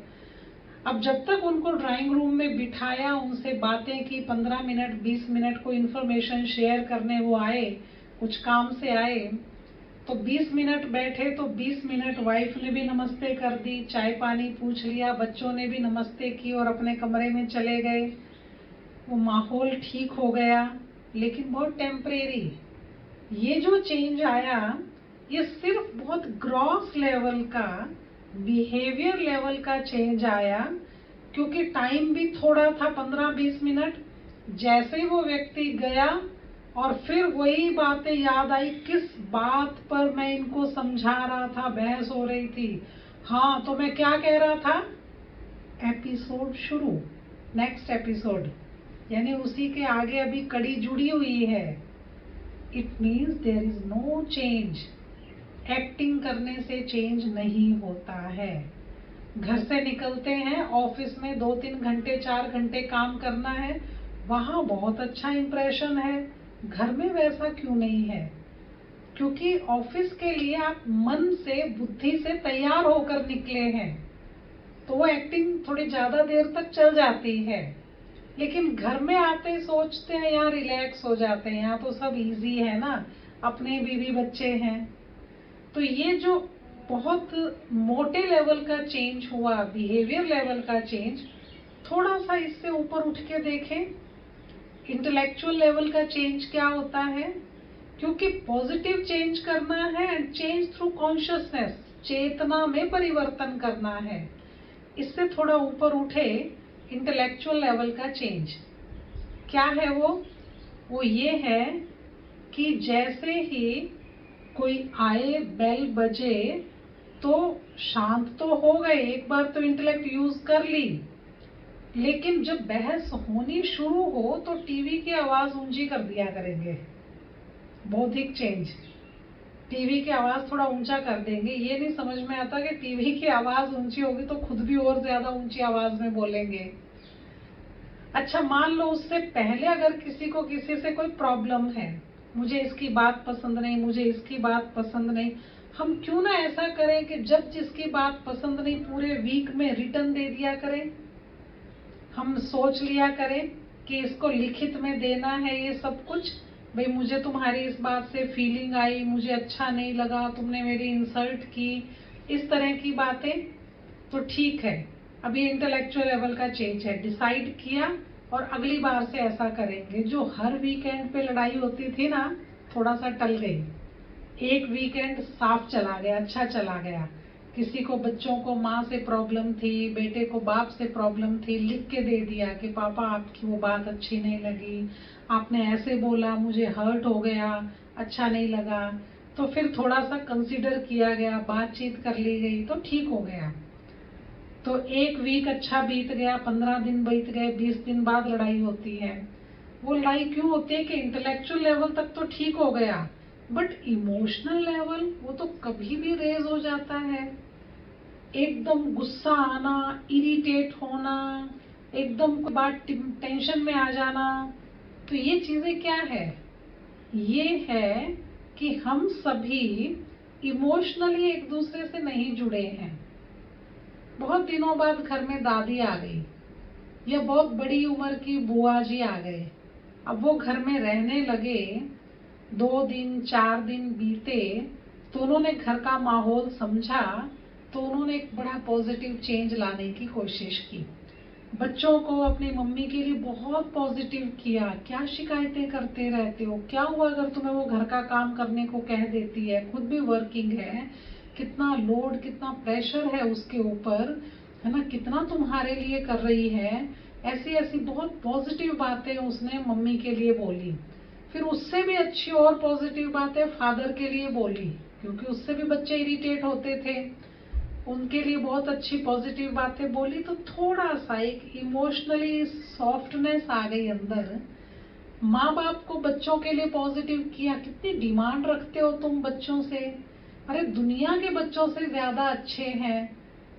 S13: अब जब तक उनको ड्राइंग रूम में बिठाया, उनसे बातें की, 15 मिनट 20 मिनट को इन्फॉर्मेशन शेयर करने वो आए, कुछ काम से आए, तो 20 मिनट बैठे तो 20 मिनट वाइफ ने भी नमस्ते कर दी, चाय पानी पूछ लिया, बच्चों ने भी नमस्ते की और अपने कमरे में चले गए। वो माहौल ठीक हो गया, लेकिन बहुत टेम्परेरी। ये जो चेंज आया, ये सिर्फ बहुत ग्रॉस लेवल का, बिहेवियर लेवल का चेंज आया, क्योंकि टाइम भी थोड़ा था, 15-20 मिनट। जैसे ही वो व्यक्ति गया और फिर वही बातें याद आई, किस बात पर मैं इनको समझा रहा था, बहस हो रही थी। हाँ, तो मैं क्या कह रहा था, एपिसोड शुरू, नेक्स्ट एपिसोड, यानी उसी के आगे अभी कड़ी जुड़ी हुई है। It means there is no change. Acting करने से चेंज नहीं होता है। घर से निकलते हैं, ऑफिस में 2-3 घंटे 4 घंटे काम करना है, वहां बहुत अच्छा इंप्रेशन है, घर में वैसा क्यों नहीं है? क्योंकि ऑफिस के लिए आप मन से, बुद्धि से तैयार होकर निकले हैं, तो वो एक्टिंग थोड़ी ज्यादा देर तक चल जाती है। लेकिन घर में आते ही सोचते हैं यहाँ रिलैक्स हो जाते हैं, यहाँ तो सब इजी है ना, अपने बीवी बच्चे हैं। तो ये जो बहुत मोटे लेवल का चेंज हुआ, बिहेवियर लेवल का चेंज, थोड़ा सा इससे ऊपर उठ के देखें, इंटेलेक्चुअल लेवल का चेंज क्या होता है। क्योंकि पॉजिटिव चेंज करना है एंड चेंज थ्रू कॉन्शियसनेस, चेतना में परिवर्तन करना है। इससे थोड़ा ऊपर उठे इंटेलेक्चुअल लेवल का चेंज क्या है? वो ये है कि जैसे ही कोई आए, बेल बजे, तो शांत तो हो गए, एक बार तो इंटेलेक्ट यूज कर ली, लेकिन जब बहस होनी शुरू हो तो टीवी की आवाज ऊंची कर दिया करेंगे। बौद्धिक चेंज, टीवी की आवाज थोड़ा ऊंचा कर देंगे। ये नहीं समझ में आता कि टीवी की आवाज ऊंची होगी तो खुद भी और ज्यादा ऊंची आवाज में बोलेंगे। अच्छा, मान लो उससे पहले अगर किसी को किसी से कोई प्रॉब्लम है, मुझे इसकी बात पसंद नहीं, मुझे इसकी बात पसंद नहीं, हम क्यों ना ऐसा करें कि जब जिसकी बात पसंद नहीं, पूरे वीक में रिटर्न दे दिया करें। हम सोच लिया करें कि इसको लिखित में देना है ये सब कुछ, भाई मुझे तुम्हारी इस बात से फीलिंग आई, मुझे अच्छा नहीं लगा, तुमने मेरी इंसल्ट की, इस तरह की बातें। तो ठीक है, अभी इंटेलेक्चुअल लेवल का चेंज है, डिसाइड किया और अगली बार से ऐसा करेंगे। जो हर वीकेंड पे लड़ाई होती थी ना, थोड़ा सा टल गई, एक वीकेंड साफ चला गया, अच्छा चला गया। किसी को, बच्चों को माँ से प्रॉब्लम थी, बेटे को बाप से प्रॉब्लम थी, लिख के दे दिया कि पापा आपकी वो बात अच्छी नहीं लगी, आपने ऐसे बोला, मुझे हर्ट हो गया, अच्छा नहीं लगा। तो फिर थोड़ा सा कंसीडर किया गया, बातचीत कर ली गई, तो ठीक हो गया। तो एक वीक अच्छा बीत गया, 15 दिन बीत गए, 20 दिन बाद लड़ाई होती है। वो लड़ाई क्यों होती है कि इंटेलेक्चुअल लेवल तक तो ठीक हो गया, बट इमोशनल लेवल वो तो कभी भी रेज हो जाता है। एकदम गुस्सा आना, इरिटेट होना, एकदम कोई बात टेंशन में आ जाना। तो ये चीजें क्या है? ये है कि हम सभी इमोशनली एक दूसरे से नहीं जुड़े हैं। बहुत दिनों बाद घर में दादी आ गई या बहुत बड़ी उम्र की बुआ जी आ गए, अब वो घर में रहने लगे, 2 दिन 4 दिन बीते, तो उन्होंने घर का माहौल समझा, तो उन्होंने एक बड़ा पॉजिटिव चेंज लाने की कोशिश की। बच्चों को अपनी मम्मी के लिए बहुत पॉजिटिव किया। क्या शिकायतें करते रहते हो, क्या हुआ अगर तुम्हें वो घर का काम करने को कह देती है, खुद भी वर्किंग है, कितना लोड कितना प्रेशर है उसके ऊपर, है ना, कितना तुम्हारे लिए कर रही है। ऐसी ऐसी बहुत पॉजिटिव बातें उसने मम्मी के लिए बोली। फिर उससे भी अच्छी और पॉजिटिव बातें फादर के लिए बोली, क्योंकि उससे भी बच्चे इरिटेट होते थे, उनके लिए बहुत अच्छी पॉजिटिव बातें बोली। तो थोड़ा सा एक इमोशनली सॉफ्टनेस आ गई अंदर। माँ बाप को बच्चों के लिए पॉजिटिव किया। कितनी डिमांड रखते हो तुम बच्चों से, अरे दुनिया के बच्चों से ज्यादा अच्छे हैं,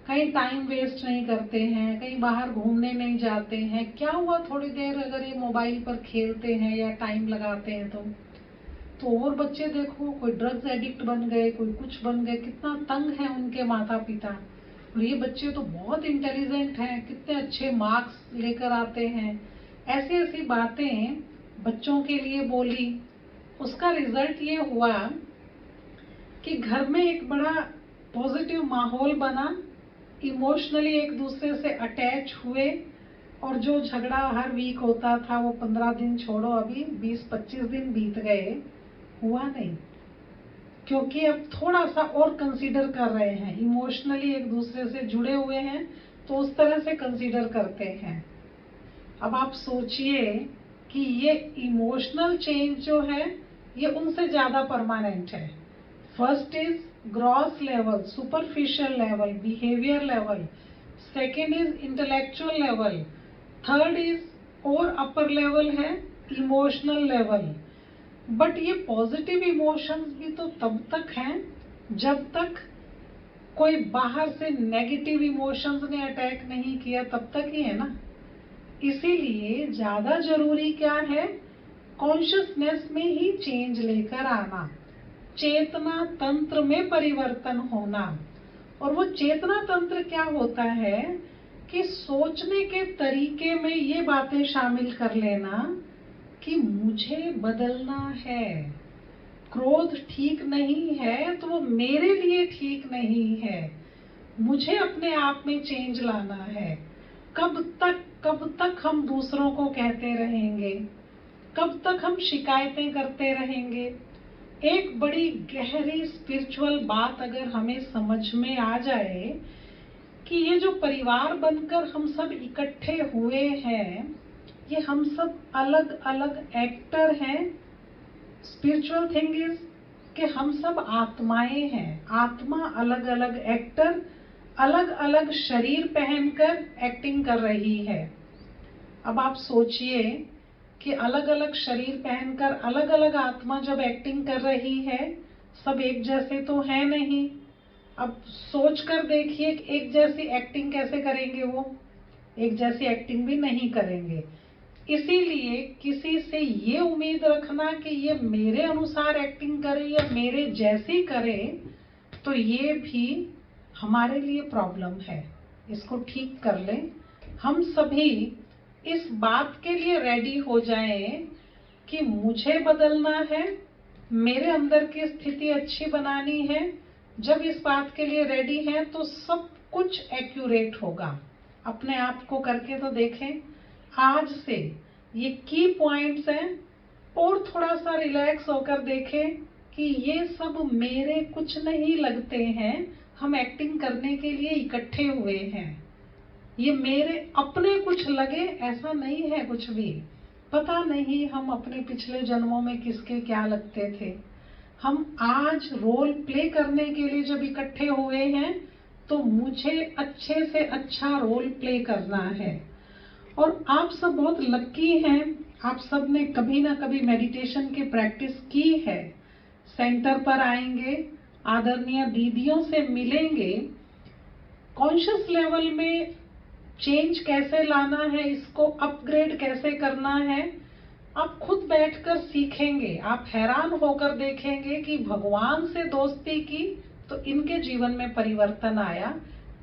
S13: कहीं टाइम वेस्ट नहीं करते हैं, कहीं बाहर घूमने नहीं जाते हैं। क्या हुआ थोड़ी देर अगर ये मोबाइल पर खेलते हैं या टाइम लगाते हैं तो और बच्चे देखो, कोई ड्रग्स एडिक्ट बन गए, कोई कुछ बन गए, कितना तंग है उनके माता पिता। और ये बच्चे तो बहुत इंटेलिजेंट हैं, कितने अच्छे मार्क्स लेकर आते हैं। ऐसी ऐसी बातें बच्चों के लिए बोली। उसका रिजल्ट ये हुआ कि घर में एक बड़ा पॉजिटिव माहौल बना, इमोशनली एक दूसरे से अटैच हुए, और जो झगड़ा हर वीक होता था वो 15 दिन छोड़ो, अभी 20-25 दिन बीत गए, हुआ नहीं। क्योंकि अब थोड़ा सा और कंसीडर कर रहे हैं, इमोशनली एक दूसरे से जुड़े हुए हैं तो उस तरह से कंसीडर करते हैं। अब आप सोचिए कि ये इमोशनल चेंज जो है ये उनसे ज्यादा परमानेंट है। First is gross level, superficial level, behaviour level. Second is intellectual level. Third is और अपर लेवल है इमोशनल लेवल। बट ये पॉजिटिव इमोशंस भी तो तब तक हैं जब तक कोई बाहर से नेगेटिव इमोशंस ने अटैक नहीं किया, तब तक ही है ना। इसीलिए ज्यादा जरूरी क्या है, कॉन्शियसनेस में ही चेंज लेकर आना, चेतना तंत्र में परिवर्तन होना। और वो चेतना तंत्र क्या होता है कि सोचने के तरीके में ये बातें शामिल कर लेना कि मुझे बदलना है, क्रोध ठीक नहीं है तो वो मेरे लिए ठीक नहीं है, मुझे अपने आप में चेंज लाना है। कब तक हम दूसरों को कहते रहेंगे, कब तक हम शिकायतें करते रहेंगे। एक बड़ी गहरी स्पिरिचुअल बात अगर हमें समझ में आ जाए कि ये जो परिवार बनकर हम सब इकट्ठे हुए हैं, ये हम सब अलग अलग एक्टर हैं। स्पिरिचुअल थिंग इज कि हम सब आत्माएं हैं, आत्मा अलग अलग एक्टर, अलग अलग शरीर पहनकर एक्टिंग कर रही है। अब आप सोचिए कि अलग अलग शरीर पहनकर अलग अलग आत्मा जब एक्टिंग कर रही है, सब एक जैसे तो है नहीं। अब सोच कर देखिए एक जैसी एक्टिंग कैसे करेंगे, वो एक जैसी एक्टिंग भी नहीं करेंगे। इसीलिए किसी से ये उम्मीद रखना कि ये मेरे अनुसार एक्टिंग करे या मेरे जैसी करे, तो ये भी हमारे लिए प्रॉब्लम है। इसको ठीक कर लें। हम सभी इस बात के लिए रेडी हो जाएं कि मुझे बदलना है, मेरे अंदर की स्थिति अच्छी बनानी है। जब इस बात के लिए रेडी हैं तो सब कुछ एक्यूरेट होगा। अपने आप को करके तो देखें। आज से ये की पॉइंट्स हैं, और थोड़ा सा रिलैक्स होकर देखें कि ये सब मेरे कुछ नहीं लगते हैं, हम एक्टिंग करने के लिए इकट्ठे हुए हैं। ये मेरे अपने कुछ लगे ऐसा नहीं है कुछ भी। पता नहीं हम अपने पिछले जन्मों में किसके क्या लगते थे। हम आज रोल प्ले करने के लिए जब इकट्ठे हुए हैं तो मुझे अच्छे से अच्छा रोल प्ले करना है। और आप सब बहुत लकी हैं, आप सब ने कभी ना कभी मेडिटेशन की प्रैक्टिस की है। सेंटर पर आएंगे, आदरणीय दीदियों से मिलेंगे, कॉन्शियस लेवल में चेंज कैसे लाना है, इसको अपग्रेड कैसे करना है, आप खुद बैठकर सीखेंगे। आप हैरान होकर देखेंगे कि भगवान से दोस्ती की तो इनके जीवन में परिवर्तन आया।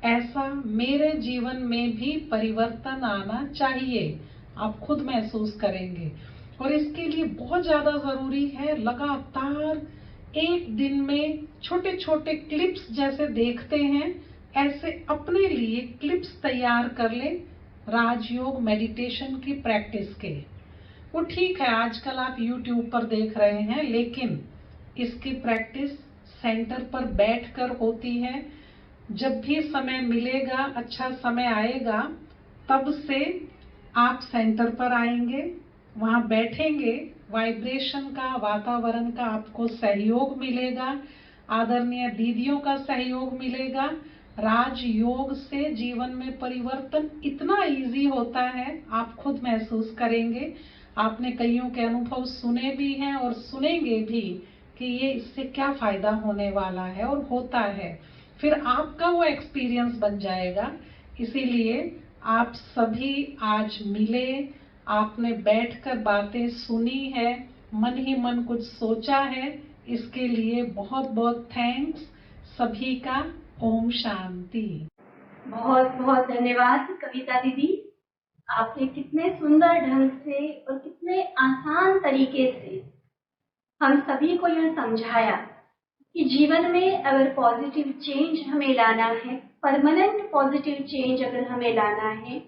S13: ऐसा मेरे जीवन में भी परिवर्तन आना चाहिए, आप खुद महसूस करेंगे। और इसके लिए बहुत ज्यादा जरूरी है लगातार एक दिन में छोटे छोटे क्लिप्स जैसे देखते हैं, ऐसे अपने लिए क्लिप्स तैयार कर लें। राजयोग मेडिटेशन की प्रैक्टिस के। वो ठीक है, आजकल आप YouTube पर देख रहे हैं, लेकिन इसकी प्रैक्टिस सेंटर पर बैठकर होती है। जब भी समय मिलेगा, अच्छा समय आएगा, तब से आप सेंटर पर आएंगे, वहां बैठेंगे, वाइब्रेशन का, वातावरण का आपको सहयोग मिलेगा, आदरणीय दीदियों का सहयोग मिलेगा। राजयोग से जीवन में परिवर्तन इतना इजी होता है, आप खुद महसूस करेंगे। आपने कईयों के अनुभव सुने भी हैं और सुनेंगे भी कि ये इससे क्या फायदा होने वाला है और होता है, फिर आपका वो एक्सपीरियंस बन जाएगा। इसीलिए आप सभी आज मिले, आपने बैठकर बातें सुनी है, मन ही मन कुछ सोचा है, इसके लिए बहुत बहुत थैंक्स सभी का। ओम शांति।
S1: बहुत बहुत धन्यवाद कविता दीदी। आपने कितने सुंदर ढंग से और कितने आसान तरीके से हम सभी को यह समझाया कि जीवन में अगर पॉजिटिव चेंज हमें लाना है, परमानेंट पॉजिटिव चेंज अगर हमें लाना है,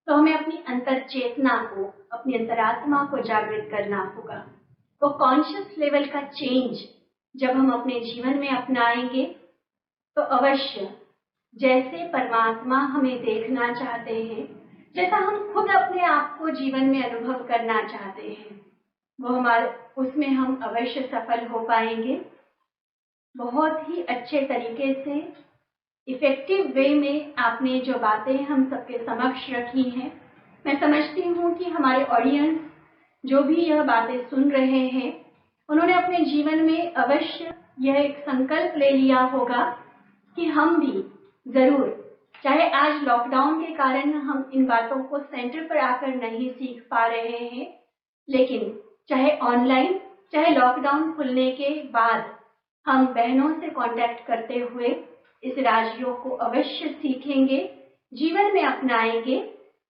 S1: तो हमें अपनी अंतर चेतना को, अपनी अंतरात्मा को जागृत करना होगा। वो कॉन्शियस लेवल का चेंज जब हम अपने जीवन में अपनाएंगे तो अवश्य जैसे परमात्मा हमें देखना चाहते हैं, जैसा हम खुद अपने आप को जीवन में अनुभव करना चाहते हैं, वो उसमें हम अवश्य सफल हो पाएंगे। बहुत ही अच्छे तरीके से, इफेक्टिव वे में आपने जो बातें हम सबके समक्ष रखी हैं, मैं समझती हूँ कि हमारे ऑडियंस जो भी यह बातें सुन रहे हैं, उन्होंने अपने जीवन में अवश्य यह एक संकल्प ले लिया होगा कि हम भी जरूर, चाहे आज लॉकडाउन के कारण हम इन बातों को सेंटर पर आकर नहीं सीख पा रहे हैं, लेकिन चाहे ऑनलाइन, चाहे लॉकडाउन खुलने के बाद हम बहनों से कांटेक्ट करते हुए इस राजयोग को अवश्य सीखेंगे, जीवन में अपनाएंगे,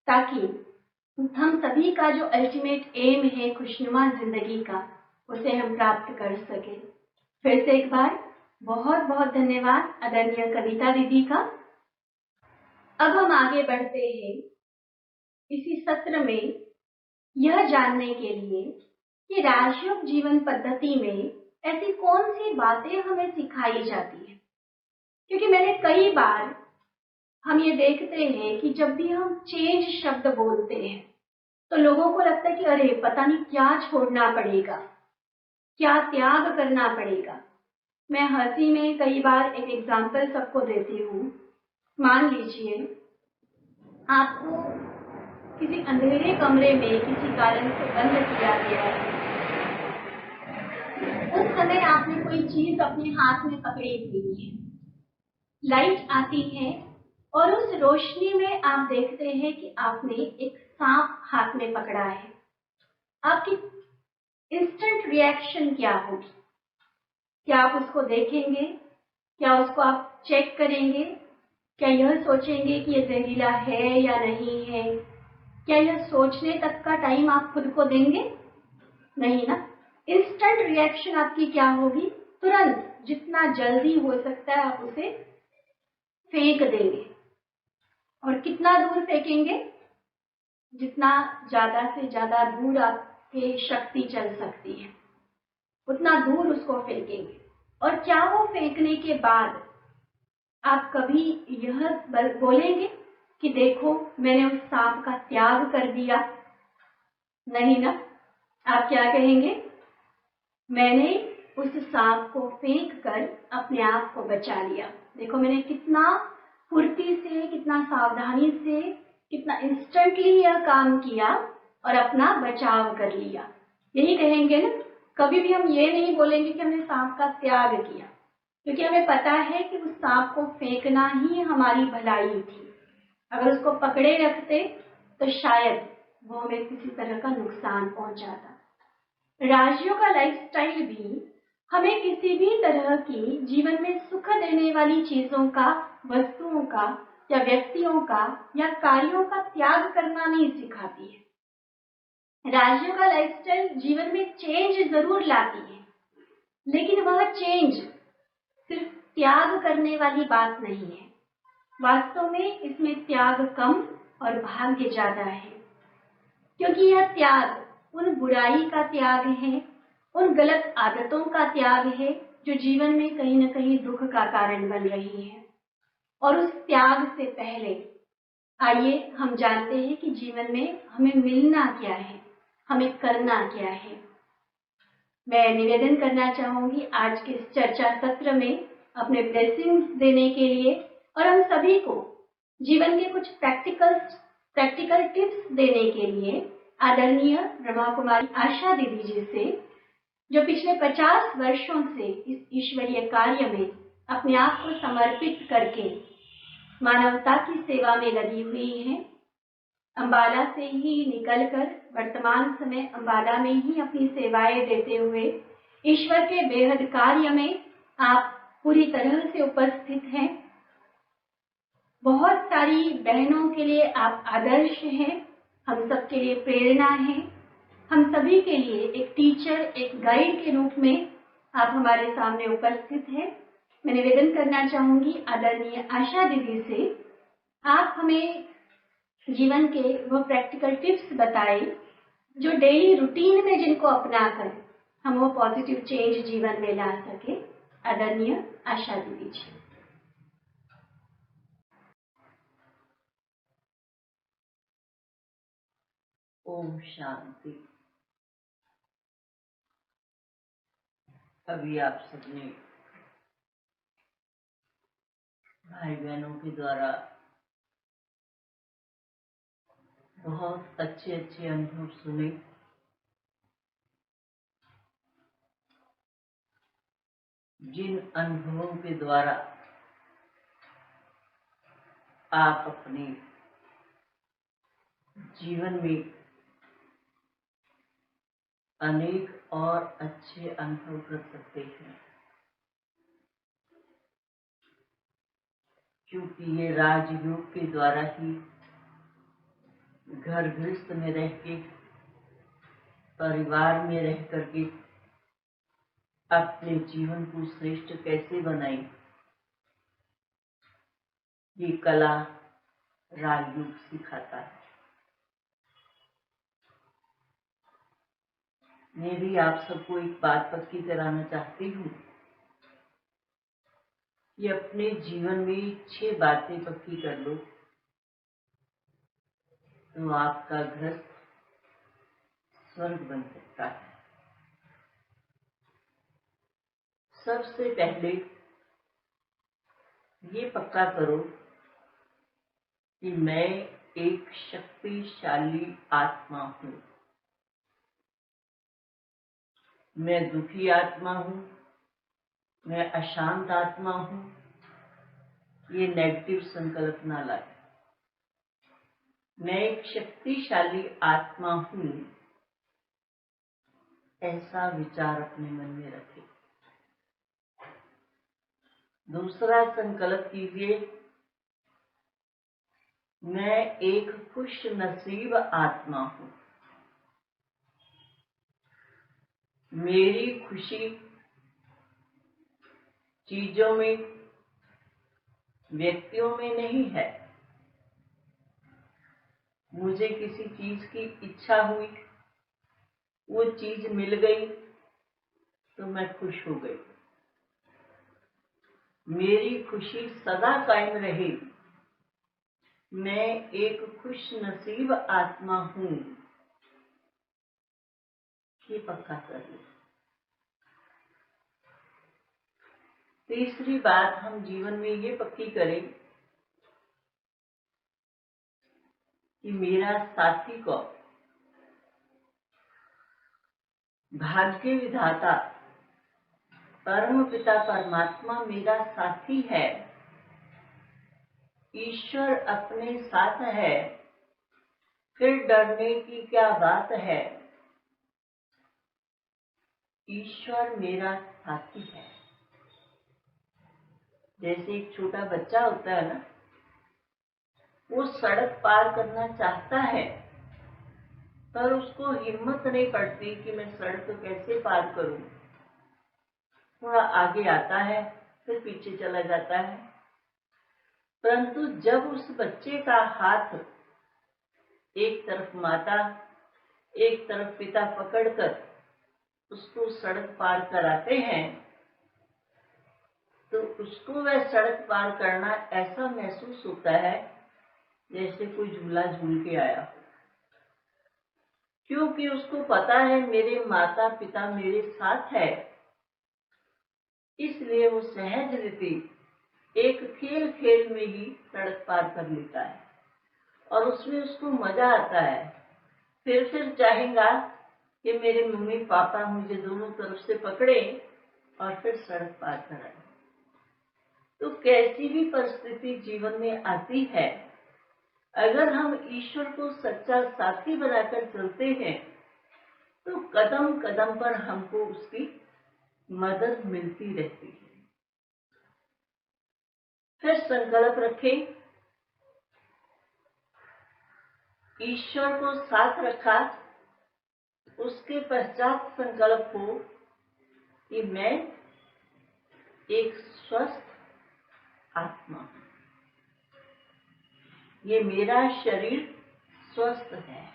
S1: ताकि हम सभी का जो अल्टीमेट एम है खुशनुमा जिंदगी का, उसे हम प्राप्त कर सके। फिर से एक बार बहुत बहुत धन्यवाद आदरणीय कविता दीदी का। अब हम आगे बढ़ते हैं इसी सत्र में यह जानने के लिए कि राजयोग जीवन पद्धति में ऐसी कौन सी बातें हमें सिखाई जाती है। क्योंकि मैंने कई बार हम ये देखते हैं कि जब भी हम चेंज शब्द बोलते हैं तो लोगों को लगता है कि अरे पता नहीं क्या छोड़ना पड़ेगा, क्या त्याग करना पड़ेगा। मैं हंसी में कई बार एक एग्जाम्पल सबको देती हूँ। मान लीजिए आपको किसी अंधेरे कमरे में किसी कारण से बंद किया गया है, उस समय आपने कोई चीज अपने हाथ में पकड़ी हुई है, लाइट आती है और उस रोशनी में आप देखते हैं कि आपने एक सांप हाथ में पकड़ा है। आपकी इंस्टेंट रिएक्शन क्या होगी? क्या आप उसको देखेंगे? क्या उसको आप चेक करेंगे? क्या यह सोचेंगे कि यह जहरीला है या नहीं है? क्या यह सोचने तक का टाइम आप खुद को देंगे? नहीं ना। इंस्टेंट रिएक्शन आपकी क्या होगी? तुरंत, जितना जल्दी हो सकता है आप उसे फेंक देंगे। और कितना दूर फेंकेंगे? जितना ज्यादा से ज्यादा दूर आपकी शक्ति चल सकती है, उतना दूर उसको फेंकेंगे। और क्या वो फेंकने के बाद आप कभी यह बोलेंगे कि देखो मैंने उस सांप का त्याग कर दिया? नहीं ना। आप क्या कहेंगे? मैंने उस सांप को फेंक कर अपने आप को बचा लिया। देखो मैंने कितना फुर्ती से, कितना सावधानी से, कितना इंस्टेंटली यह काम किया और अपना बचाव कर लिया। यही कहेंगे ना। कभी भी हम ये नहीं बोलेंगे कि हमने सांप का त्याग किया, क्योंकि हमें पता है कि उस सांप को फेंकना ही हमारी भलाई थी। अगर उसको पकड़े रखते तो शायद वो हमें किसी तरह का नुकसान पहुंचाता। राजयोग का लाइफस्टाइल भी हमें किसी भी तरह की जीवन में सुख देने वाली चीजों का, वस्तुओं का या व्यक्तियों का या कार्यों का त्याग करना नहीं सिखाती है। राजयोग का लाइफस्टाइल जीवन में चेंज जरूर लाती है, लेकिन वह चेंज सिर्फ त्याग करने वाली बात नहीं है। वास्तव में इसमें त्याग कम और भाग्य ज्यादा है, क्योंकि यह त्याग उन बुराई का त्याग है, उन गलत आदतों का त्याग है जो जीवन में कहीं न कहीं दुख का कारण बन रही है। और उस त्याग से पहले आइए हम जानते हैं कि जीवन में हमें मिलना क्या है, हमें करना क्या है। मैं निवेदन करना चाहूंगी आज के इस चर्चा सत्र में अपने ब्लेसिंग्स देने के लिए और हम सभी को जीवन के कुछ प्रैक्टिकल टिप्स देने के लिए आदरणीय ब्रह्मा कुमारी आशा दीदी जी से, जो पिछले 50 वर्षों से इस ईश्वरीय कार्य में अपने आप को समर्पित करके मानवता की सेवा में लगी हुई हैं। अंबाला से ही निकलकर वर्तमान समय अंबाला में ही अपनी सेवाएं देते हुए ईश्वर के बेहद कार्य में आप पूरी तरह से उपस्थित हैं। बहुत सारी बहनों के लिए आप आदर्श हैं, हम सब के लिए प्रेरणा हैं, हम सभी के लिए एक टीचर, एक गाइड के रूप में आप हमारे सामने उपस्थित हैं। मैं निवेदन करना चाहूंगी आदरणीय आशा दीदी से, आप हमें जीवन के वो प्रैक्टिकल टिप्स बताएं जो डेली रूटीन में जिनको अपनाकर हम वो पॉजिटिव चेंज जीवन में ला सके। आदरणीय आशा दीदी जी।
S14: ओम शांति। अभी आप सबने भाई बहनों के द्वारा बहुत अच्छे अच्छे अनुभव सुने। जिन अनुभवों के द्वारा आप अपने जीवन में अनेक और अच्छे अनुभव कर सकते हैं, क्योंकि ये राजयोग के द्वारा ही घर गृहस्थ में रह के, परिवार में रह करके अपने जीवन को श्रेष्ठ कैसे बनाए, ये कला राजयोग सिखाता है। मैं भी आप सबको एक बात पक्की कराना चाहती हूँ कि अपने जीवन में 6 बातें पक्की कर लो तो आपका घर स्वर्ग बन सकता है। सबसे पहले ये पक्का करो कि मैं एक शक्तिशाली आत्मा हूँ। मैं दुखी आत्मा हूँ, मैं अशांत आत्मा हूँ, ये नेगेटिव संकल्प ना लाए। मैं एक शक्तिशाली आत्मा हूँ, ऐसा विचार अपने मन में रखें। दूसरा संकल्प कीजिए, मैं एक खुश नसीब आत्मा हूँ। मेरी खुशी चीजों में, व्यक्तियों में नहीं है। मुझे किसी चीज की इच्छा हुई, वो चीज मिल गई तो मैं खुश हो गई। मेरी खुशी सदा कायम रहे। मैं एक खुश नसीब आत्मा हूँ, ये पक्का कर लो। तीसरी बात हम जीवन में ये पक्की करें कि मेरा साथी कौन? भाग्य विधाता परम पिता परमात्मा मेरा साथी है। ईश्वर अपने साथ है, फिर डरने की क्या बात है। ईश्वर मेरा साथी है। जैसे एक छोटा बच्चा होता है ना, वो सड़क पार करना चाहता है पर उसको हिम्मत नहीं पड़ती कि मैं सड़क कैसे पार करूं। थोड़ा आगे आता है फिर पीछे चला जाता है, परंतु जब उस बच्चे का हाथ एक तरफ माता, एक तरफ पिता पकड़कर उसको सड़क पार कराते हैं, तो उसको वह सड़क पार करना ऐसा महसूस होता है जैसे कोई झूला झूल के आया हो, क्योंकि उसको पता है मेरे माता पिता मेरे साथ है। इसलिए वो सहज रीति एक खेल खेल में ही सड़क पार कर लेता है और उसमें उसको मजा आता है। फिर चाहेगा कि मेरे मम्मी पापा मुझे दोनों तरफ से पकड़े और फिर सड़क पार कराए। तो कैसी भी परिस्थिति जीवन में आती है, अगर हम ईश्वर को सच्चा साथी बनाकर चलते हैं तो कदम कदम पर हमको उसकी मदद मिलती रहती है। फिर संकल्प रखें, ईश्वर को साथ रखा, उसके पश्चात संकल्प हो कि मैं एक स्वस्थ आत्मा हूं, ये मेरा शरीर स्वस्थ है।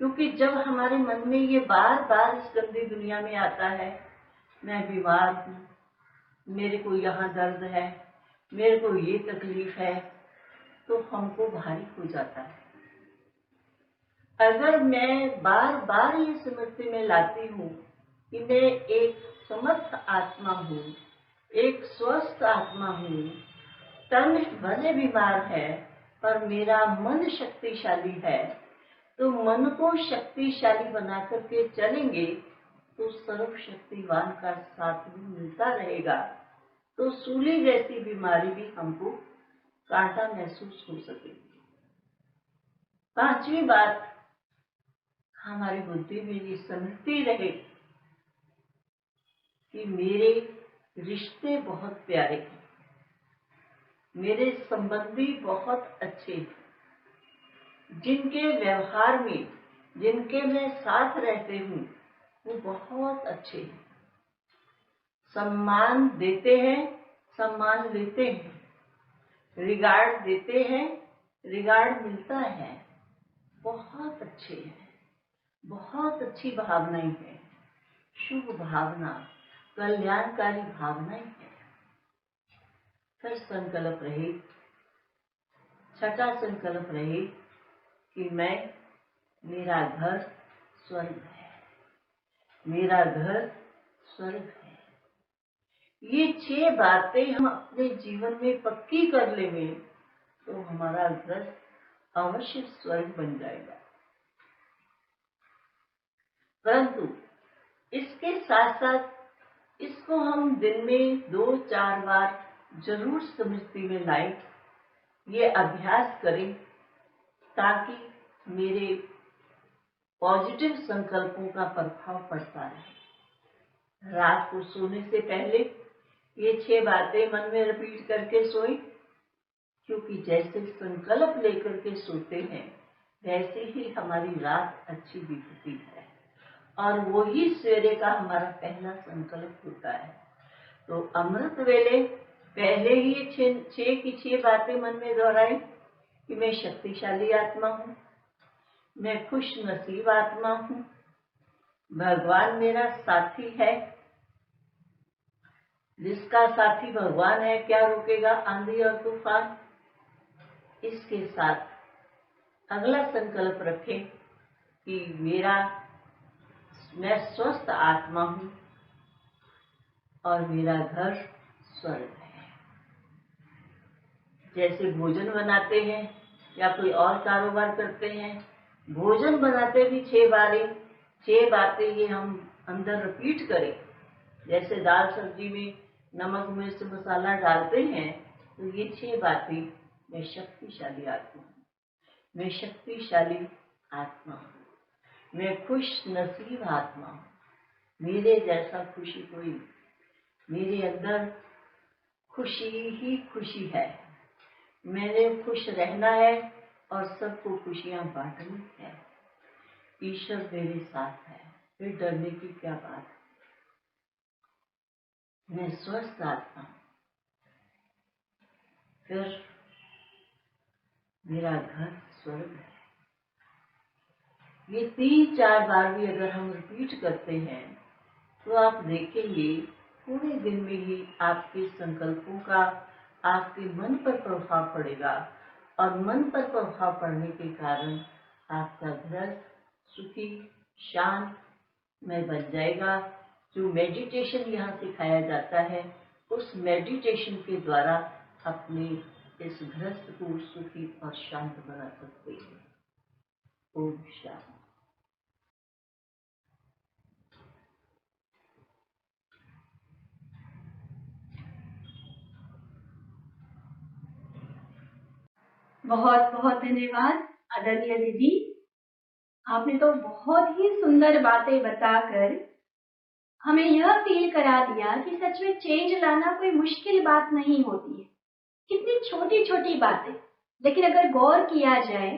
S14: क्योंकि जब हमारे मन में ये बार बार इस गंदी दुनिया में आता है, मैं बीमार हूं, मेरे को यहाँ दर्द है, मेरे को ये तकलीफ है, तो हमको भारी हो जाता है। अगर मैं बार बार ये स्मृति में लाती हूँ कि मैं एक समर्थ आत्मा हूँ, एक स्वस्थ आत्मा हूँ, तन भले बीमार है पर मेरा मन शक्तिशाली है, तो मन को शक्तिशाली बना करके चलेंगे तो सर्वशक्तिवान का साथ भी मिलता रहेगा। तो सूली जैसी बीमारी भी हमको कांटा महसूस हो सकेगी। पांचवी बात, हमारी बुद्धि में ये समझती रहे कि मेरे रिश्ते बहुत प्यारे हैं, मेरे संबंधी बहुत अच्छे हैं, जिनके व्यवहार में, जिनके मैं साथ रहते हूँ वो बहुत अच्छे हैं, सम्मान देते हैं, सम्मान लेते हैं, रिगार्ड देते हैं, रिगार्ड मिलता है, बहुत अच्छे हैं, बहुत अच्छी भावनाएं हैं, शुभ भावना, कल्याणकारी भावनाएं हैं। फिर संकल्प रहे, छठा संकल्प रहे कि मेरा घर स्वर्ग है, मेरा घर स्वर्ग है। ये 6 बातें हम अपने जीवन में पक्की कर लेंगे तो हमारा घर अवश्य स्वर्ग बन जाएगा। परंतु इसके साथ साथ इसको हम दिन में 2-4 बार जरूर स्मृति में लाएं, ये अभ्यास करें, ताकि मेरे पॉजिटिव संकल्पों का प्रभाव पड़ता रहे। रात को सोने से पहले ये 6 बातें मन में रिपीट करके सोएं, क्योंकि जैसे संकल्प लेकर के सोते हैं वैसे ही हमारी रात अच्छी बीतती है और वही सवेरे का हमारा पहला संकल्प होता है। तो अमृत वेले पहले ही 6 की 6 बातें मन में दोहराई कि मैं शक्तिशाली आत्मा हूँ, मैं खुश नसीब आत्मा हूँ, भगवान मेरा साथी है, जिसका साथी भगवान है क्या रोकेगा आंधी और तूफान। इसके साथ अगला संकल्प रखें कि मैं स्वस्थ आत्मा हूँ और मेरा घर स्वर्ग है। जैसे भोजन बनाते हैं या कोई और कारोबार करते हैं, भोजन बनाते भी 6 बातें ये हम अंदर रिपीट करें। जैसे दाल सब्जी में नमक मिर्च मसाला डालते हैं, तो ये 6 बातें, मैं शक्तिशाली आत्मा हूँ, मैं शक्तिशाली आत्मा हूँ, मैं खुश नसीब आत्मा हूँ, मेरे जैसा खुशी कोई, मेरे अंदर खुशी ही खुशी है, मैंने खुश रहना है और सबको खुशियां बांटनी है। ईश्वर मेरे साथ है, फिर डरने की क्या बात है। मैं स्वस्थ आत्मा हूं, फिर मेरा घर स्वर्ग है, ये 3-4 बार भी अगर हम रिपीट करते हैं तो आप देखेंगे थोड़े दिन में ही आपके संकल्पों का आपके मन पर प्रभाव पड़ेगा, और मन पर प्रभाव पड़ने के कारण आपका गृहस्थ सुखी शांत में बन जाएगा। जो मेडिटेशन यहाँ सिखाया जाता है, उस मेडिटेशन के द्वारा अपने इस गृहस्थ को सुखी और शांत बना सकते हैं। ओम शांति।
S1: बहुत बहुत धन्यवाद आदरणीय दीदी। आपने तो बहुत ही सुंदर बातें बताकर हमें यह फील करा दिया कि सच में चेंज लाना कोई मुश्किल बात नहीं होती है। कितनी छोटी छोटी बातें, लेकिन अगर गौर किया जाए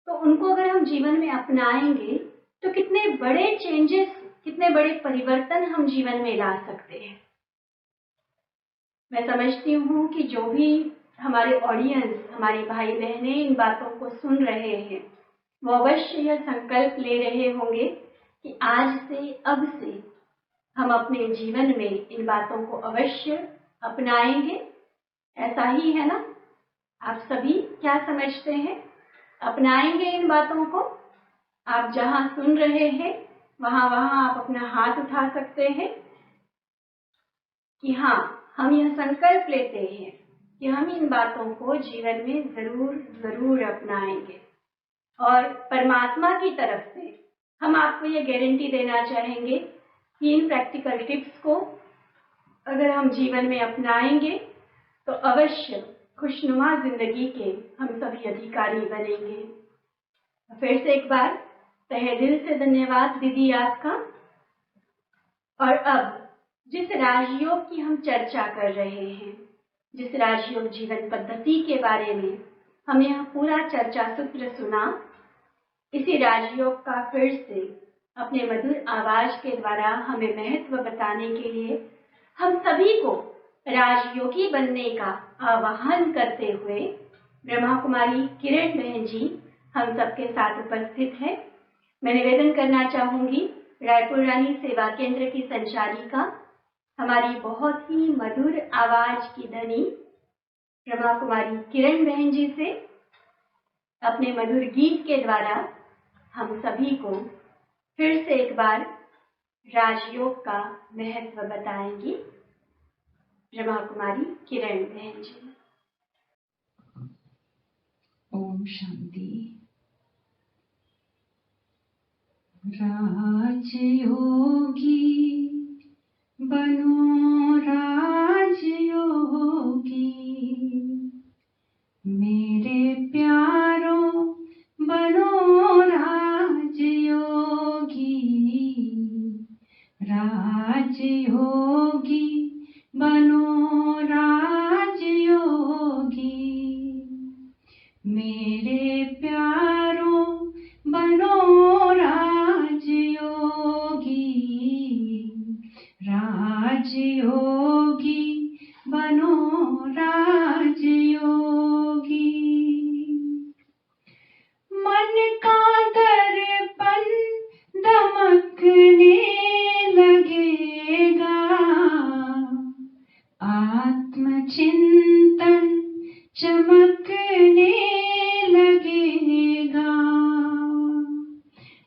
S1: तो उनको अगर हम जीवन में अपनाएंगे तो कितने बड़े चेंजेस, कितने बड़े परिवर्तन हम जीवन में ला सकते हैं। मैं समझती हूँ कि जो भी हमारे ऑडियंस, हमारे भाई बहनें इन बातों को सुन रहे हैं, वो अवश्य यह संकल्प ले रहे होंगे कि आज से, अब से हम अपने जीवन में इन बातों को अवश्य अपनाएंगे। ऐसा ही है ना? आप सभी क्या समझते हैं? अपनाएंगे इन बातों को? आप जहां सुन रहे हैं वहां आप अपना हाथ उठा सकते हैं कि हाँ, हम यह संकल्प लेते हैं कि हम इन बातों को जीवन में जरूर जरूर अपनाएंगे। और परमात्मा की तरफ से हम आपको ये गारंटी देना चाहेंगे कि इन प्रैक्टिकल टिप्स को अगर हम जीवन में अपनाएंगे तो अवश्य खुशनुमा जिंदगी के हम सभी अधिकारी बनेंगे। फिर से एक बार तहे दिल से धन्यवाद दीदी आपका। और अब जिस राजयोग की हम चर्चा कर रहे हैं, जिस राजयोग जीवन पद्धति के बारे में हमने यह पूरा चर्चा सूत्र सुना, इसी राजयोग का फिर से अपने मधुर आवाज के द्वारा हमें महत्व बताने के लिए हम सभी को राजयोगी बनने का आह्वान करते हुए ब्रह्मा कुमारी किरण बहन जी हम सबके साथ उपस्थित है। मैं निवेदन करना चाहूंगी रायपुर रानी सेवा केंद्र की संचालिका, हमारी बहुत ही मधुर आवाज की धनी ब्रह्मा कुमारी किरण बहन जी से अपने मधुर गीत के द्वारा हम सभी को फिर से एक बार राजयोग का महत्व बताएंगी ब्रह्मा कुमारी किरण बहन जी।
S2: ओम शांति। राजयोगी बनो राजयोगी, मेरे प्यारों बनो राजयोगी। राजयोगी बनो राजयोगी, मेरे प्यारों बनो राजयोगी। राजयोगी बनो राजयोगी। मन का दर्पण दमकने लगेगा, आत्मचिंतन चमकने लगेगा।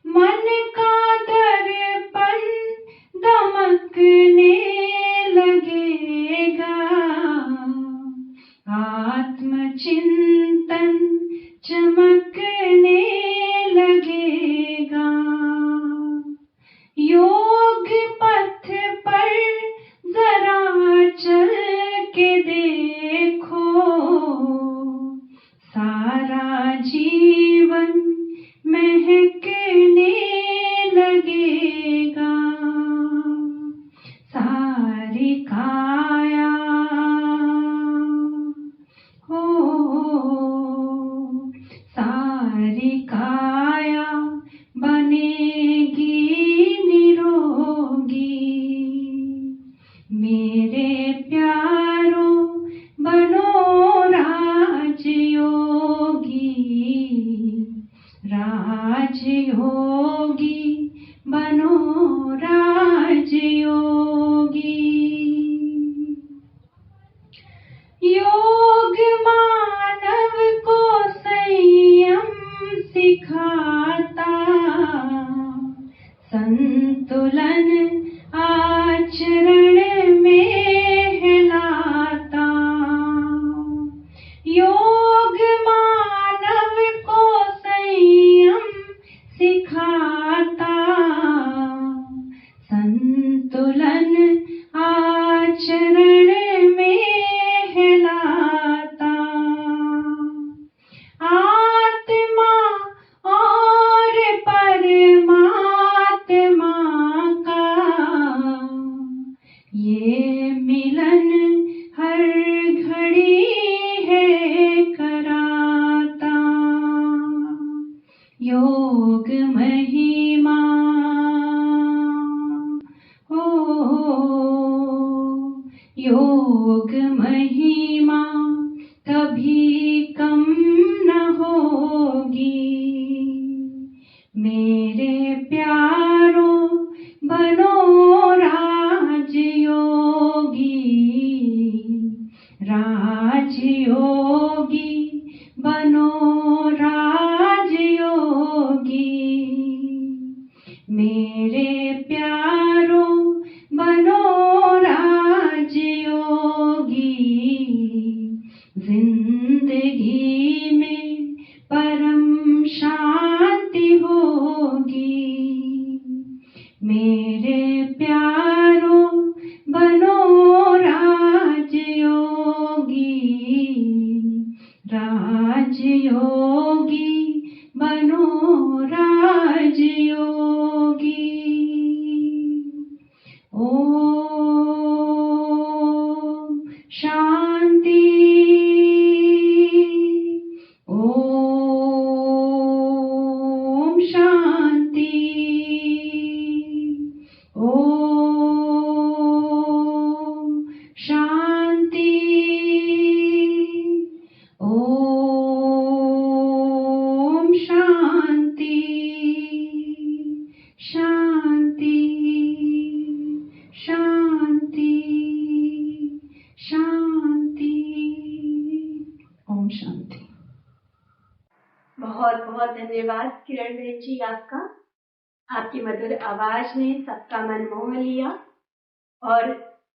S2: मन का दर्पण दमकने लगेगा, आत्मचिंतन चमकने लगेगा। योग पथ पर जरा चल के देखो, सारा जीवन महकने लगेगा। सारी काया हो, सारी काया बनेगी निरोगी। मेरे प्यारों बनो राजयोगी। राजयोगी संतुलन आचरण में है लाता, योग मानव को संयम सिखाता, संतुलन आचरण में है लाता, आत्मा और परमात्मा का ये मिलन हर घड़ी है कराता, योग महिमा हो, योग महिमा कभी कम न होगी। मेरे प्यारों बनो राजयोगी, राजयोगी बनो राजयोगी, मेरे प्यारों बनो राजयोगी, जिंदगी में परम शांति होगी, मेरे प्यारों बनो राजयोगी, राजयोगी बनो राजयोगी। ओम शांति, ओम शांति, ओम शांति, ओम शांति, शांति, शांति, शांति, ओम शांति।
S1: बहुत बहुत धन्यवाद किरण बहन जी आपका। आपकी मधुर आवाज ने सबका मन मोह लिया और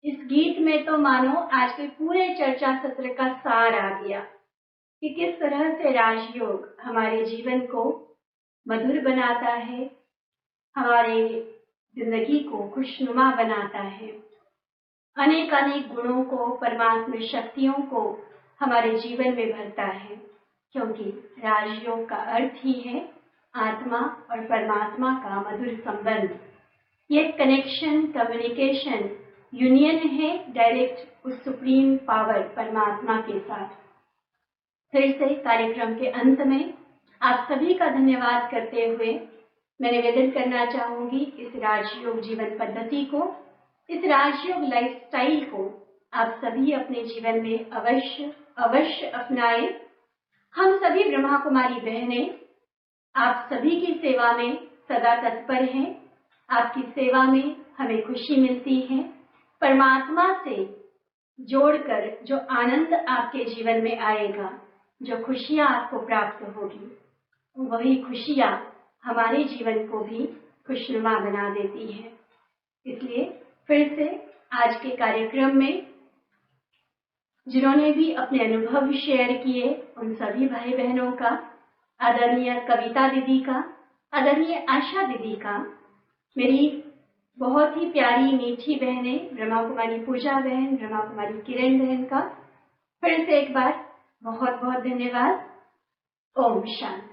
S1: इस गीत में तो मानो आज के पूरे चर्चा सत्र का सार आ गया कि किस तरह से राजयोग हमारे जीवन को मधुर बनाता है, हमारे जिंदगी को खुशनुमा बनाता है, अनेक अनेक गुणों को, परमात्मा शक्तियों को हमारे जीवन में भरता है, क्योंकि राजयोग का अर्थ ही है आत्मा और परमात्मा का मधुर संबंध। ये कनेक्शन, कम्युनिकेशन, यूनियन है डायरेक्ट उस सुप्रीम पावर परमात्मा के साथ। फिर से कार्यक्रम के अंत में आप सभी का धन्यवाद करते हुए मैं निवेदन करना चाहूंगी इस राजयोग जीवन पद्धति को, इस राजयोग लाइफस्टाइल को आप सभी अपने जीवन में अवश्य अवश्य अपनाएं। हम सभी ब्रह्मा कुमारी बहनें आप सभी की सेवा में सदा तत्पर हैं। आपकी सेवा में हमें खुशी मिलती है। परमात्मा से जोड़कर जो आनंद आपके जीवन में आएगा, जो खुशियाँ आपको प्राप्त होगी, वही खुशियाँ हमारे जीवन को भी खुशनुमा बना देती है। इसलिए फिर से आज के कार्यक्रम में जिन्होंने भी अपने अनुभव शेयर किए, उन सभी भाई बहनों का, आदरणीय कविता दीदी का, आदरणीय आशा दीदी का, मेरी बहुत ही प्यारी मीठी बहनें ब्रह्मा कुमारी पूजा बहन, ब्रह्मा कुमारी किरण बहन का फिर से एक बार बहुत बहुत धन्यवाद। ओम शांति।